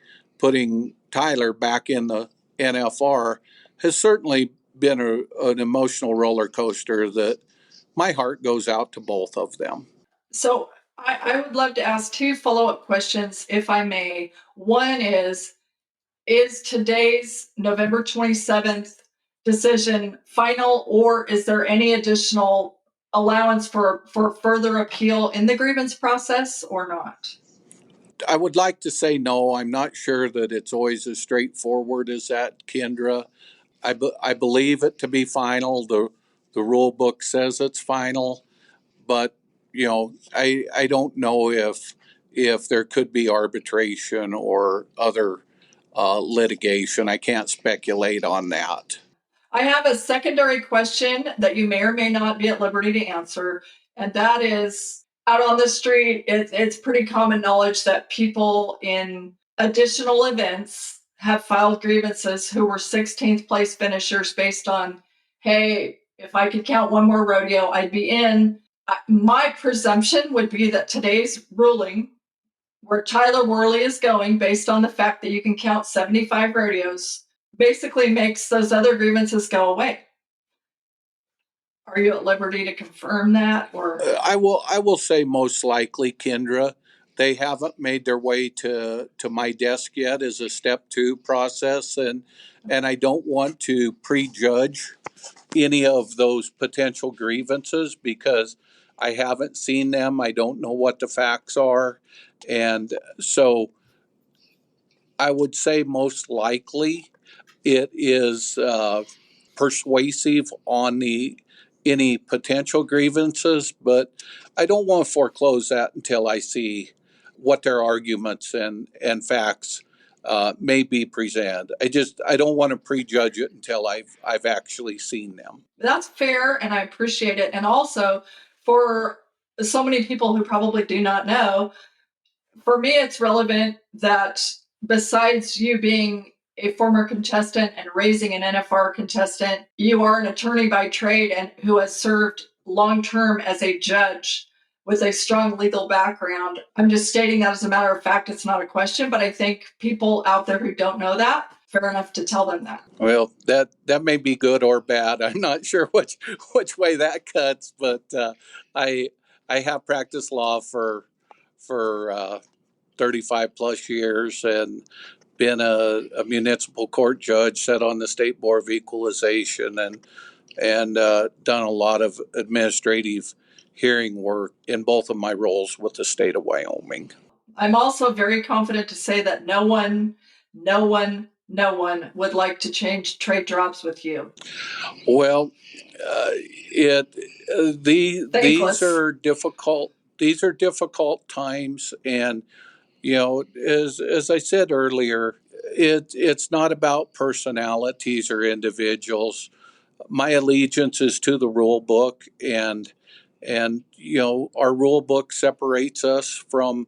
Tyler back in the NFR has certainly been an emotional roller coaster that my heart goes out to both of them. So I would love to ask two follow-up questions, if I may. One is today's November 27th decision final, or is there any additional allowance for further appeal in the grievance process or not? I would like to say no. I'm not sure that it's always as straightforward as that, Kendra. I believe it to be final. The rule book says it's final, but I don't know if there could be arbitration or other litigation. I can't speculate on that. I have a secondary question that you may or may not be at liberty to answer, and that is, out on the street, it's pretty common knowledge that people in additional events have filed grievances who were 16th place finishers based on, hey, if I could count one more rodeo, I'd be in. My presumption would be that today's ruling, where Tyler Worley is going, based on the fact that you can count 75 rodeos, basically makes those other grievances go away. Are you at liberty to confirm that? Or I will say most likely, Kendra. They haven't made their way to my desk yet as a step 2 process, and I don't want to prejudge any of those potential grievances because I haven't seen them. I don't know what the facts are, and so I would say most likely it is persuasive on any potential grievances, but I don't want to foreclose that until I see what their arguments and facts may be presented. I don't want to prejudge it until I've actually seen them. that's fair, and I appreciate it. And also, for so many people who probably do not know, for me, it's relevant that besides you being a former contestant and raising an NFR contestant, you are an attorney by trade and who has served long-term as a judge with a strong legal background. I'm just stating that as a matter of fact. It's not a question, but I think people out there who don't know that, fair enough to tell them that. Well, that may be good or bad. I'm not sure which way that cuts, but I have practiced law for 35 plus years and been a municipal court judge, sat on the State Board of Equalization, and done a lot of administrative hearing work in both of my roles with the state of Wyoming. I'm also very confident to say that no one would like to change trade drops with you. Well, these Thankless. are difficult. These are difficult times, and as I said earlier, it's not about personalities or individuals. My allegiance is to the rule book, and our rule book separates us from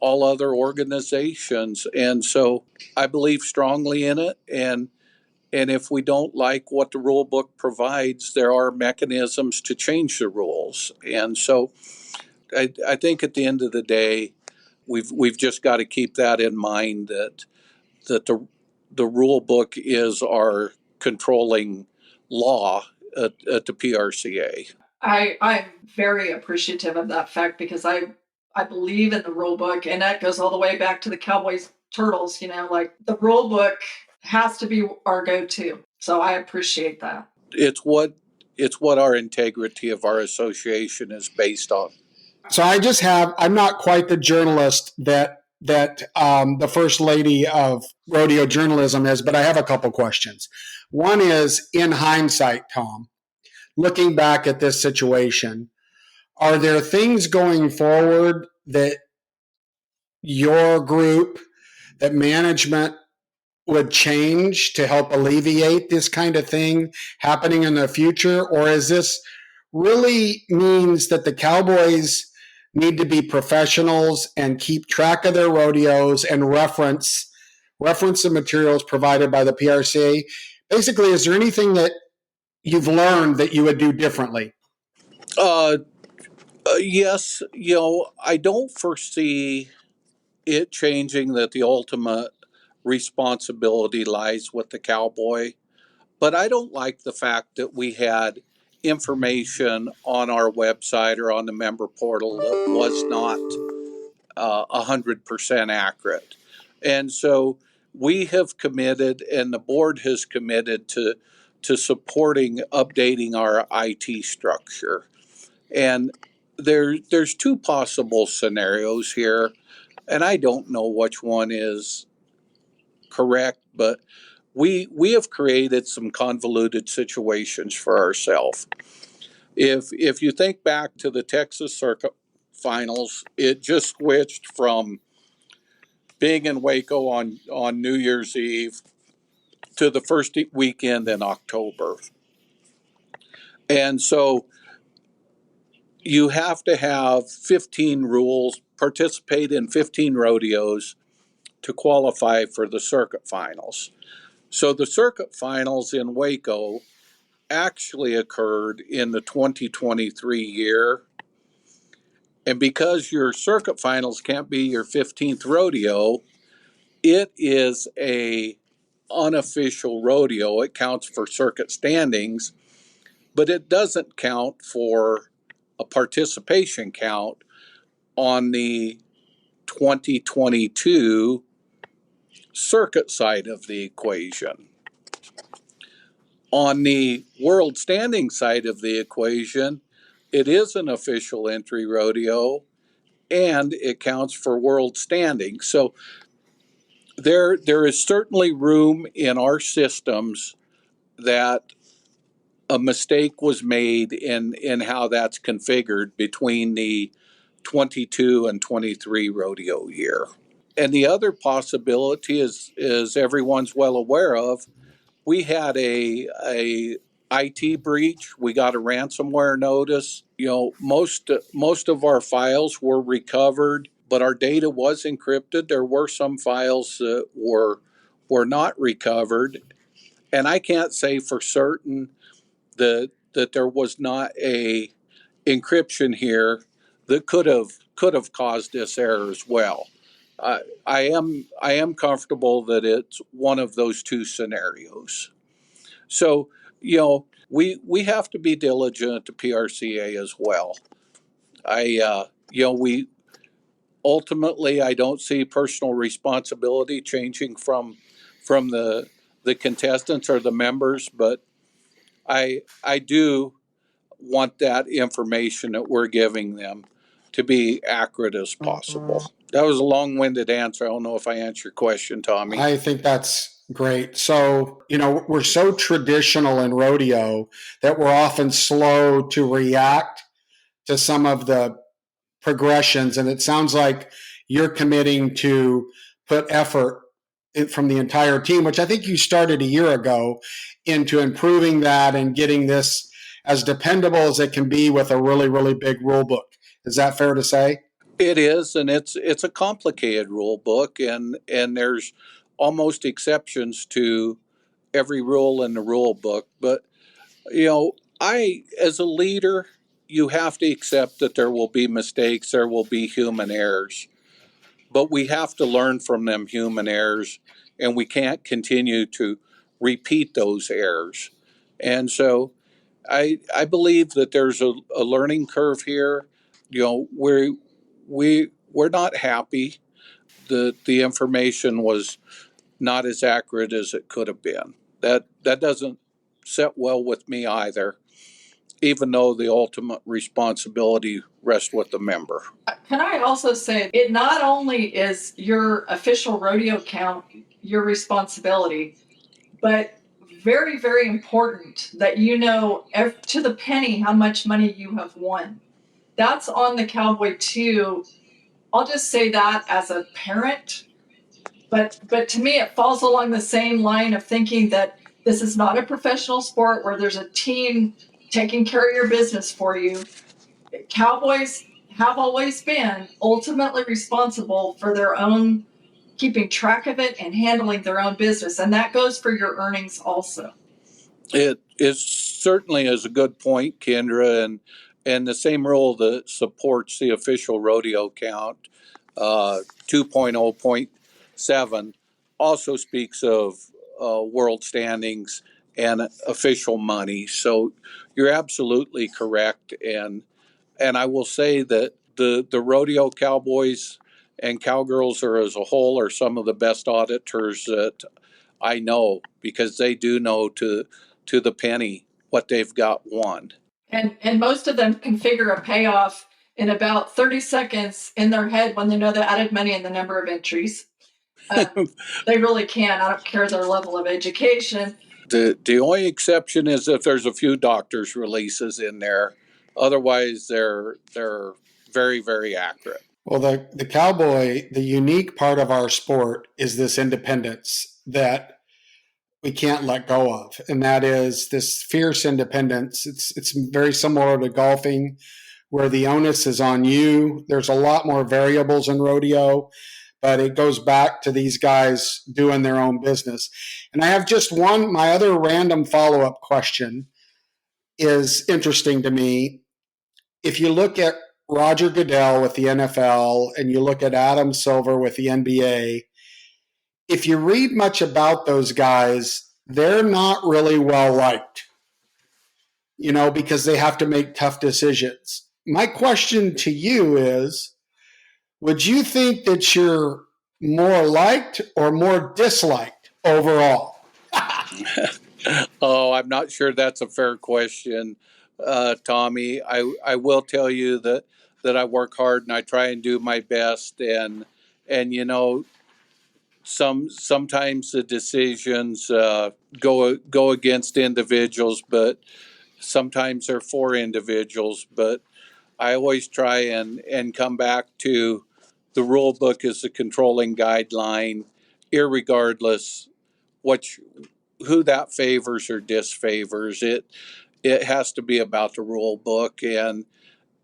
all other organizations, and so I believe strongly in it. And if we don't like what the rule book provides, there are mechanisms to change the rules. And so I think at the end of the day, we've just got to keep that in mind, that the rule book is our controlling law at the PRCA. I'm very appreciative of that fact, because I believe in the rule book, and that goes all the way back to the Cowboys Turtles. Like, the rule book has to be our go-to. So I appreciate that. It's what our integrity of our association is based on. So I'm not quite the journalist that the first lady of rodeo journalism is, but I have a couple questions. One is, in hindsight, Tom, looking back at this situation, are there things going forward that your group, that management would change to help alleviate this kind of thing happening in the future? Or is this really means that the Cowboys need to be professionals and keep track of their rodeos and reference the materials provided by the PRCA? Basically, is there anything that you've learned that you would do differently? Yes, I don't foresee it changing, that the ultimate responsibility lies with the cowboy. But I don't like the fact that we had information on our website or on the member portal that was not 100% accurate. And so we have committed, and the board has committed to supporting updating our IT structure. And there's two possible scenarios here, and I don't know which one is correct, but we have created some convoluted situations for ourselves. If you think back to the Texas Circuit Finals, it just switched from being in Waco on New Year's Eve to the first weekend in October. And so you have to have 15 rules, participate in 15 rodeos to qualify for the circuit finals. So the circuit finals in Waco actually occurred in the 2023 year. And because your circuit finals can't be your 15th rodeo, it is a unofficial rodeo. It counts for circuit standings, but it doesn't count for a participation count on the 2022 circuit side of the equation. On the world standing side of the equation, it is an official entry rodeo, and it counts for world standing. So there is certainly room in our systems that a mistake was made in how that's configured between the 22 and 23 rodeo year. And the other possibility is everyone's well aware of, we had a IT breach. We got a ransomware notice. Most of our files were recovered, but our data was encrypted. There were some files that were not recovered, and I can't say for certain that there was not a encryption here that could have caused this error as well. I am comfortable that it's one of those two scenarios. So, we have to be diligent at the PRCA as well. We ultimately, I don't see personal responsibility changing from the contestants or the members, but I do want that information that we're giving them to be accurate as possible. That was a long-winded answer. I don't know if I answered your question, Tommy. I think that's great. So, we're so traditional in rodeo that we're often slow to react to some of the progressions. And it sounds like you're committing to put effort from the entire team, which I think you started a year ago, into improving that and getting this as dependable as it can be with a really, really big rule book. Is that fair to say? It is, and it's a complicated rule book, and there's almost exceptions to every rule in the rule book. But I, as a leader, you have to accept that there will be mistakes, there will be human errors, but we have to learn from them human errors, and we can't continue to repeat those errors. And so I believe that there's a learning curve here. We're not happy that the information was not as accurate as it could have been. That doesn't sit well with me either, even though the ultimate responsibility rests with the member. Can I also say, it not only is your official rodeo count your responsibility, but very, very important that you know to the penny how much money you have won. That's on the cowboy too. I'll just say that as a parent, but to me it falls along the same line of thinking that this is not a professional sport where there's a team taking care of your business for you. Cowboys have always been ultimately responsible for their own keeping track of it and handling their own business, and that goes for your earnings also. It is certainly is a good point, Kendra, and the same rule that supports the official rodeo count, 2.0.7, also speaks of world standings and official money. So you're absolutely correct, and I will say that the rodeo cowboys and cowgirls are as a whole are some of the best auditors that I know, because they do know to the penny what they've got won. And most of them can figure a payoff in about 30 seconds in their head when they know the added money and the number of entries. They really can. I don't care their level of education. The only exception is if there's a few doctors' releases in there. Otherwise, they're very, very accurate. Well, the cowboy, the unique part of our sport is this independence that we can't let go of. And that is this fierce independence. It's very similar to golfing, where the onus is on you. There's a lot more variables in rodeo, but it goes back to these guys doing their own business. And I have just my other random follow-up question is interesting to me. If you look at Roger Goodell with the NFL and you look at Adam Silver with the NBA, if you read much about those guys, they're not really well liked, because they have to make tough decisions. My question to you is, would you think that you're more liked or more disliked overall? Oh, I'm not sure that's a fair question, Tommy. I will tell you that I work hard and I try and do my best, and sometimes the decisions go against individuals, but sometimes they're for individuals. But I always try and come back to the rule book as the controlling guideline, irregardless who that favors or disfavors. It has to be about the rule book, and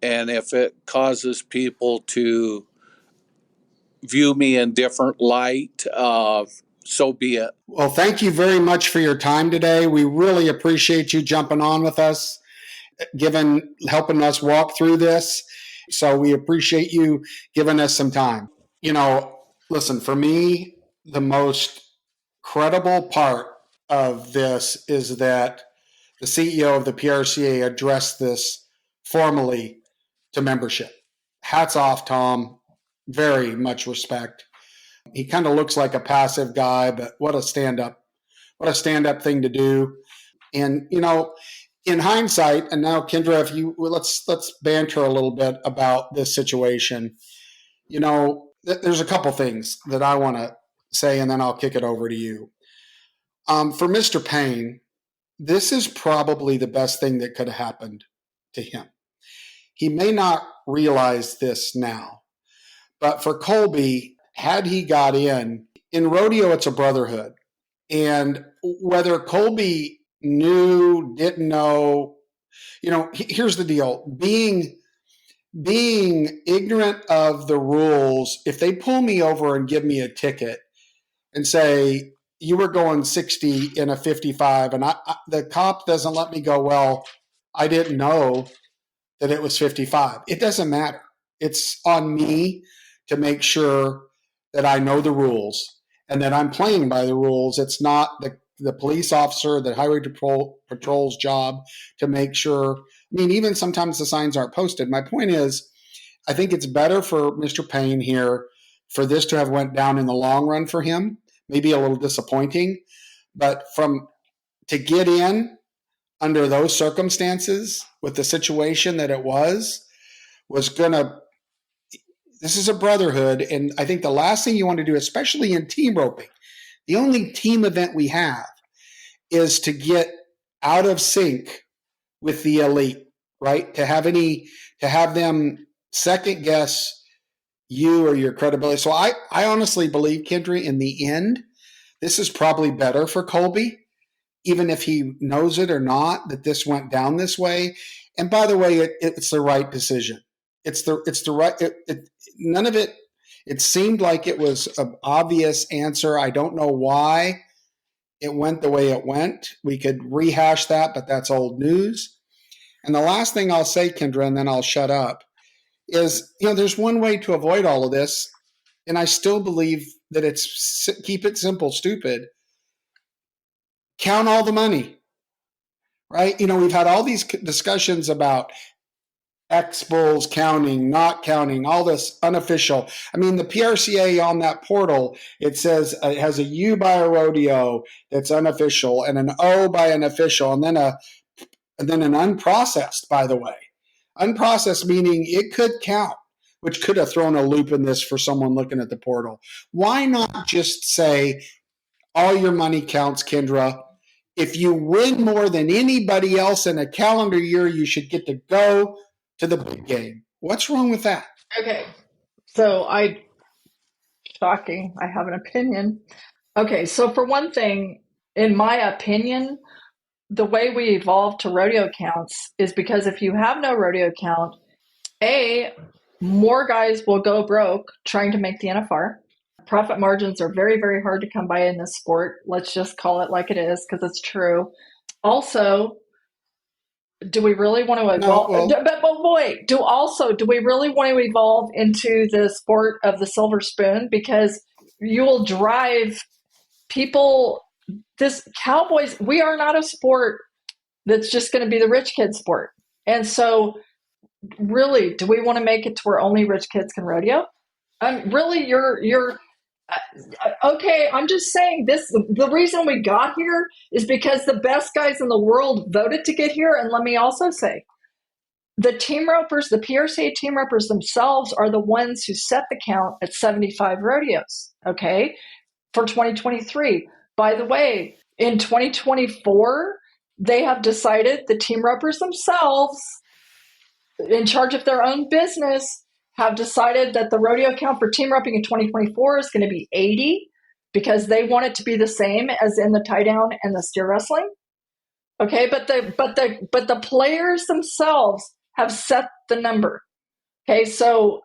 if it causes people to view me in different light, so be it. Well, thank you very much for your time today. We really appreciate you jumping on with us, helping us walk through this. So we appreciate you giving us some time. Listen, for me, the most credible part of this is that the CEO of the PRCA addressed this formally to membership. Hats off, Tom. Very much respect. He kind of looks like a passive guy, but what a stand-up thing to do. And, in hindsight, and now Kendra, let's banter a little bit about this situation. There's a couple things that I want to say, and then I'll kick it over to you. For Mr. Payne, this is probably the best thing that could have happened to him. He may not realize this now, but for Coleby, had he got in rodeo, it's a brotherhood. And whether Coleby knew, didn't know, here's the deal. Being ignorant of the rules, if they pull me over and give me a ticket and say, you were going 60 in a 55, and the cop doesn't let me go, well, I didn't know that it was 55. It doesn't matter. It's on me to make sure that I know the rules and that I'm playing by the rules. It's not the police officer, the highway patrol's job to make sure. Even sometimes the signs aren't posted. My point is, I think it's better for Mr. Payne here for this to have went down in the long run for him. Maybe a little disappointing, but to get in under those circumstances with the situation that it was this is a brotherhood. And I think the last thing you want to do, especially in team roping, the only team event we have is to get out of sync with the elite, right? To have them second guess you or your credibility. So I honestly believe, Kendra, in the end, this is probably better for Coleby, even if he knows it or not, that this went down this way. And by the way, it's the right decision. It's the right. None of it. It seemed like it was an obvious answer. I don't know why it went the way it went. We could rehash that, but that's old news. And the last thing I'll say, Kendra, and then I'll shut up, is, there's one way to avoid all of this, and I still believe that it's keep it simple, stupid. Count all the money, right? We've had all these discussions about X-Bulls counting, not counting, all this unofficial. The PRCA on that portal, it says it has a U by a rodeo that's unofficial and an O by an official, and then an unprocessed, by the way. Unprocessed meaning it could count, which could have thrown a loop in this for someone looking at the portal. Why not just say all your money counts, Kendra? If you win more than anybody else in a calendar year, you should get to go to the big game. What's wrong with that? Okay. So shocking. I have an opinion. Okay. So for one thing, in my opinion, the way we evolved to rodeo counts is because if you have no rodeo count, more guys will go broke trying to make the NFR. Profit margins are very, very hard to come by in this sport. Let's just call it like it is, because it's true. Also, do we really want to evolve? No, do we really want to evolve into the sport of the silver spoon? Because you will drive people. Cowboys, we are not a sport that's just going to be the rich kid sport. And so really, do we want to make it to where only rich kids can rodeo? Really, you're okay. I'm just saying this. The reason we got here is because the best guys in the world voted to get here. And let me also say, the team ropers, the PRCA team ropers themselves are the ones who set the count at 75 rodeos, okay, for 2023. By the way, in 2024, they have decided, the team ropers themselves, in charge of their own business, have decided that the rodeo count for team roping in 2024 is going to be 80 because they want it to be the same as in the tie down and the steer wrestling. Okay, but the players themselves have set the number. Okay, so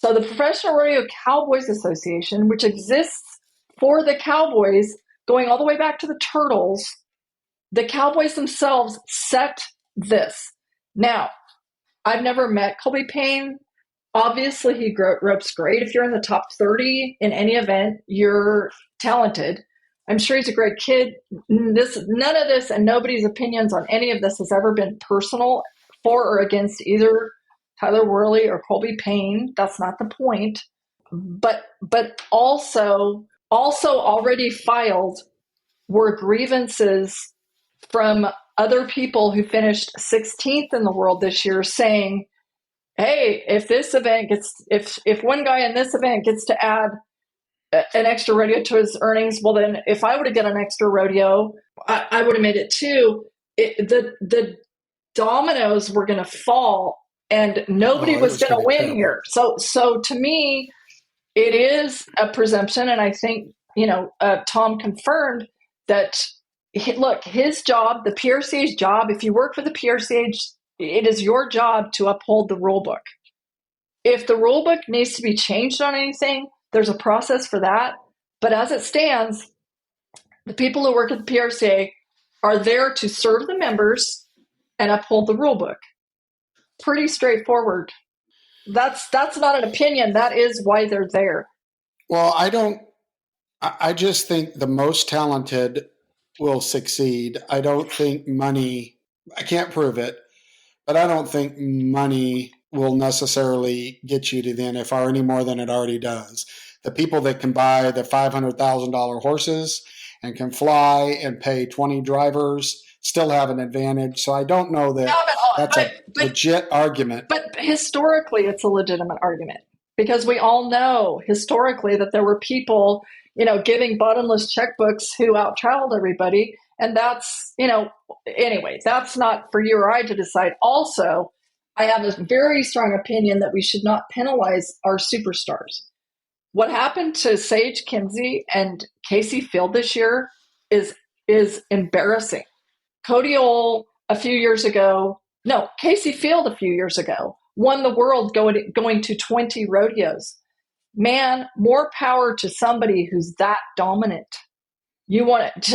the Professional Rodeo Cowboys Association, which exists for the Cowboys, going all the way back to the Turtles, the Cowboys themselves set this. Now, I've never met Coleby Payne. Obviously, he ropes great. If you're in the top 30 in any event, you're talented. I'm sure he's a great kid. None of this and nobody's opinions on any of this has ever been personal for or against either Tyler Worley or Coleby Payne. That's not the point. But also already filed were grievances from other people who finished 16th in the world this year saying, hey, if this event gets, if one guy in this event gets to add an extra rodeo to his earnings, well, then if I were to get an extra rodeo, I would have made it too. The dominoes were going to fall and nobody was going to win here. So to me, it is a presumption. And I think, Tom confirmed that, look, his job, the PRCA's job, if you work for the PRCA, it is your job to uphold the rule book. If the rule book needs to be changed on anything, there's a process for that. But as it stands, the people who work at the PRCA are there to serve the members and uphold the rule book. Pretty straightforward. That's not an opinion. That is why they're there. Well, I just think the most talented will succeed. I don't think money, I can't prove it, but I don't think money will necessarily get you to the NFR any more than it already does. The people that can buy the $500,000 horses and can fly and pay 20 drivers still have an advantage. So I don't know that that's a legit argument. But historically, it's a legitimate argument because we all know historically that there were people, giving bottomless checkbooks who out-traveled everybody. And that's, anyway, that's not for you or I to decide. Also, I have a very strong opinion that we should not penalize our superstars. What happened to Sage Kinsey and Casey Field this year is embarrassing. Cody Ohl Casey Field a few years ago won the world going to 20 rodeos. Man, more power to somebody who's that dominant.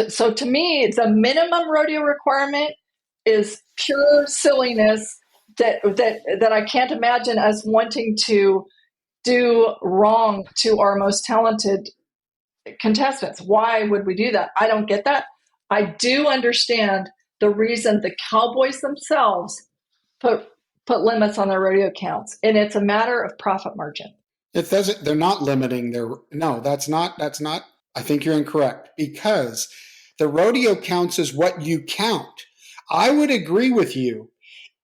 So to me, the minimum rodeo requirement is pure silliness that I can't imagine us wanting to do wrong to our most talented contestants. Why would we do that? I don't get that. I do understand the reason the Cowboys themselves put limits on their rodeo counts, and it's a matter of profit margin. It doesn't. They're not limiting their. No, that's not. I think you're incorrect because the rodeo counts is what you count. I would agree with you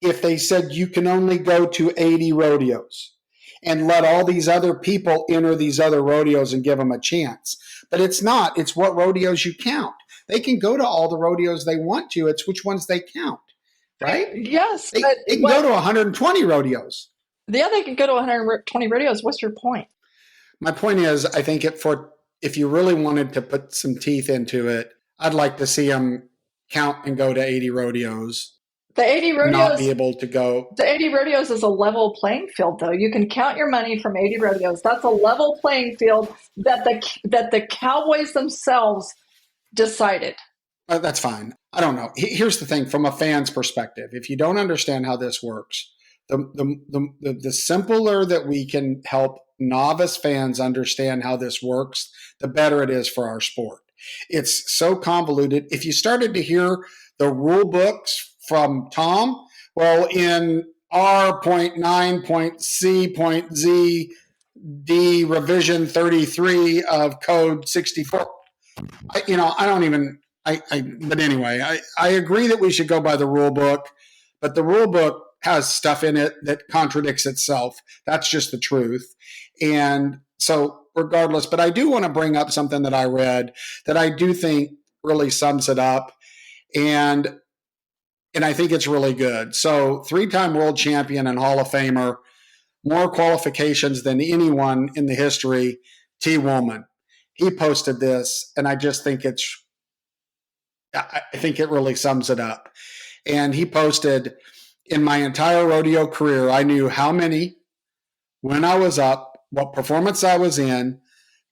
if they said you can only go to 80 rodeos and let all these other people enter these other rodeos and give them a chance. But it's not. It's what rodeos you count. They can go to all the rodeos they want to. It's which ones they count, right? Yes. They can go to 120 rodeos. Yeah, they can go to 120 rodeos. What's your point? My point is, I think if you really wanted to put some teeth into it, I'd like to see them count and go to 80 rodeos. The 80 rodeos, not be able to go. The 80 rodeos is a level playing field, though. You can count your money from 80 rodeos. That's a level playing field that the Cowboys themselves decided. That's fine. I don't know. Here's the thing from a fan's perspective. If you don't understand how this works, the simpler that we can help novice fans understand how this works, the better it is for our sport. It's so convoluted. If you started to hear the rule books from Tom, well, in R.9.C.Z.D revision 33 of code 64, but anyway, I agree that we should go by the rule book, but the rule book has stuff in it that contradicts itself. That's just the truth. And so regardless, but I do want to bring up something that I read that I do think really sums it up. And I think it's really good. So 3-time world champion and Hall of Famer, more qualifications than anyone in the history, T. Woolman. He posted this, and I just think I think it really sums it up. And he posted, in my entire rodeo career, I knew how many, when I was up, what performance I was in,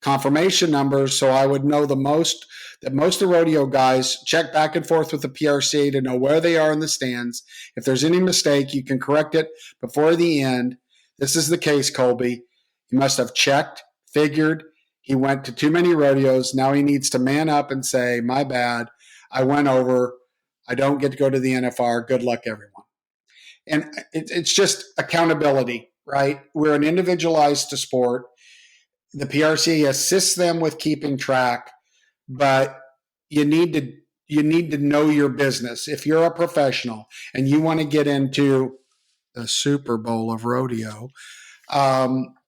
confirmation numbers, so I would know that most of the rodeo guys check back and forth with the PRCA to know where they are in the stands. If there's any mistake, you can correct it before the end. This is the case, Coleby. He must have checked, figured, he went to too many rodeos. Now he needs to man up and say, my bad, I went over. I don't get to go to the NFR. Good luck, everyone. And it's just accountability, right? We're an individualized sport. The PRCA assists them with keeping track, but you need you need to know your business. If you're a professional and you want to get into the Super Bowl of rodeo,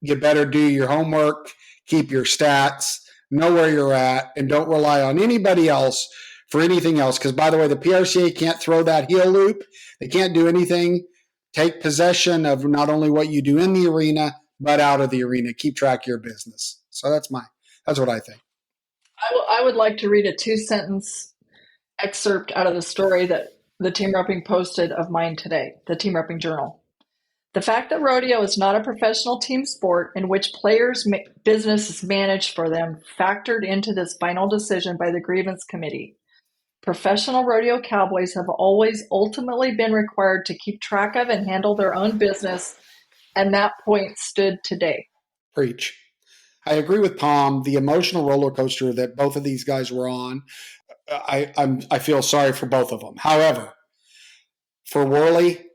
you better do your homework, keep your stats, know where you're at, and don't rely on anybody else for anything else. Because, by the way, the PRCA can't throw that heel loop. They can't do anything. Take possession of not only what you do in the arena, but out of the arena. Keep track of your business. So that's what I think. I would like to read a 2-sentence excerpt out of the story that the Team Roping posted of mine today, the Team Roping Journal. The fact that rodeo is not a professional team sport in which players' business is managed for them factored into this final decision by the Grievance Committee. Professional rodeo cowboys have always ultimately been required to keep track of and handle their own business, and that point stood today. Preach. I agree with Tom. The emotional roller coaster that both of these guys were on, I feel sorry for both of them. However, for Worley,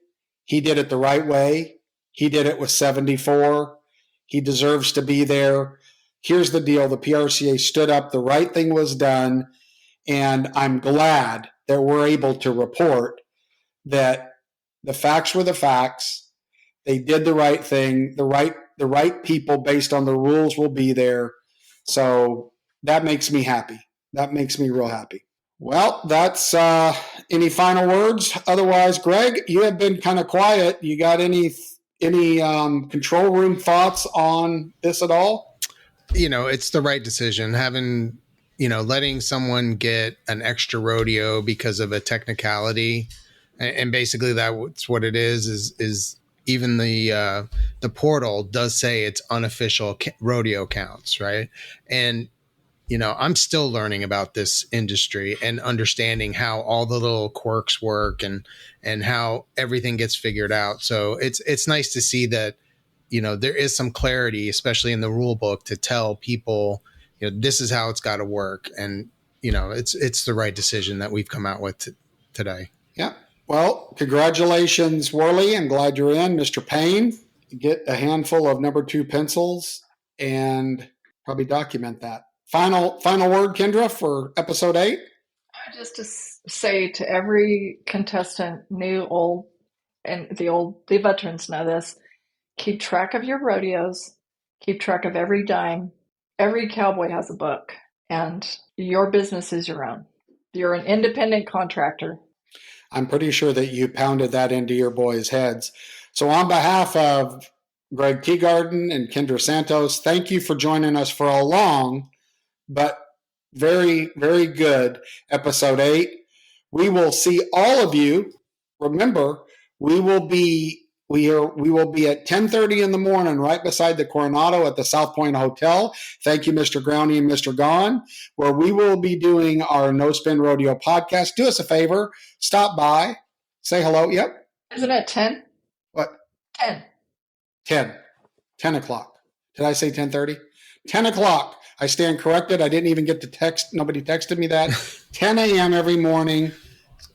he did it the right way. He did it with 74. He deserves to be there. Here's the deal. The PRCA stood up. The right thing was done. And I'm glad that we're able to report that the facts were the facts. They did the right thing. The right people based on the rules will be there. So that makes me happy. That makes me real happy. Well, that's any final words? Otherwise, Greg, you have been kind of quiet. You got any control room thoughts on this at all? It's the right decision. Letting someone get an extra rodeo because of a technicality, and basically that's what it is even the portal does say it's unofficial rodeo counts, right? And I'm still learning about this industry and understanding how all the little quirks work and how everything gets figured out. So it's nice to see that, there is some clarity, especially in the rule book, to tell people, this is how it's got to work. And, it's the right decision that we've come out with today. Yeah. Well, congratulations, Worley. I'm glad you're in. Mr. Payne, get a handful of number 2 pencils and probably document that. Final word, Kendra, for episode 8? Just to say to every contestant, new, old, and the veterans know this, keep track of your rodeos, keep track of every dime. Every cowboy has a book, and your business is your own. You're an independent contractor. I'm pretty sure that you pounded that into your boys' heads. So on behalf of Greg Teagarden and Kendra Santos, thank you for joining us for a long but very, very good episode 8. We will see all of you. Remember, we will be at 10:30 in the morning right beside the Coronado at the South Point Hotel. Thank you, Mr. Growney and Mr. Gahn, where we will be doing our No Spin Rodeo podcast. Do us a favor. Stop by. Say hello. Yep. Isn't it 10? What? 10. 10 o'clock. Did I say 10:30? 10 o'clock. I stand corrected. I didn't even get to text. Nobody texted me that. 10 a.m. every morning.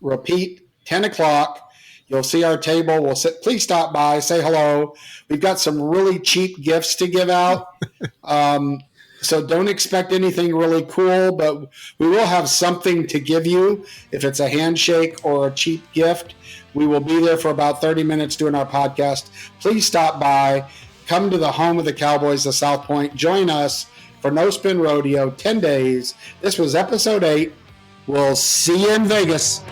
Repeat, 10 o'clock. You'll see our table. We'll sit. Please stop by. Say hello. We've got some really cheap gifts to give out. So don't expect anything really cool, but we will have something to give you. If it's a handshake or a cheap gift, we will be there for about 30 minutes doing our podcast. Please stop by. Come to the home of the Cowboys, the South Point. Join us for No Spin Rodeo, 10 days. This was episode 8. We'll see you in Vegas.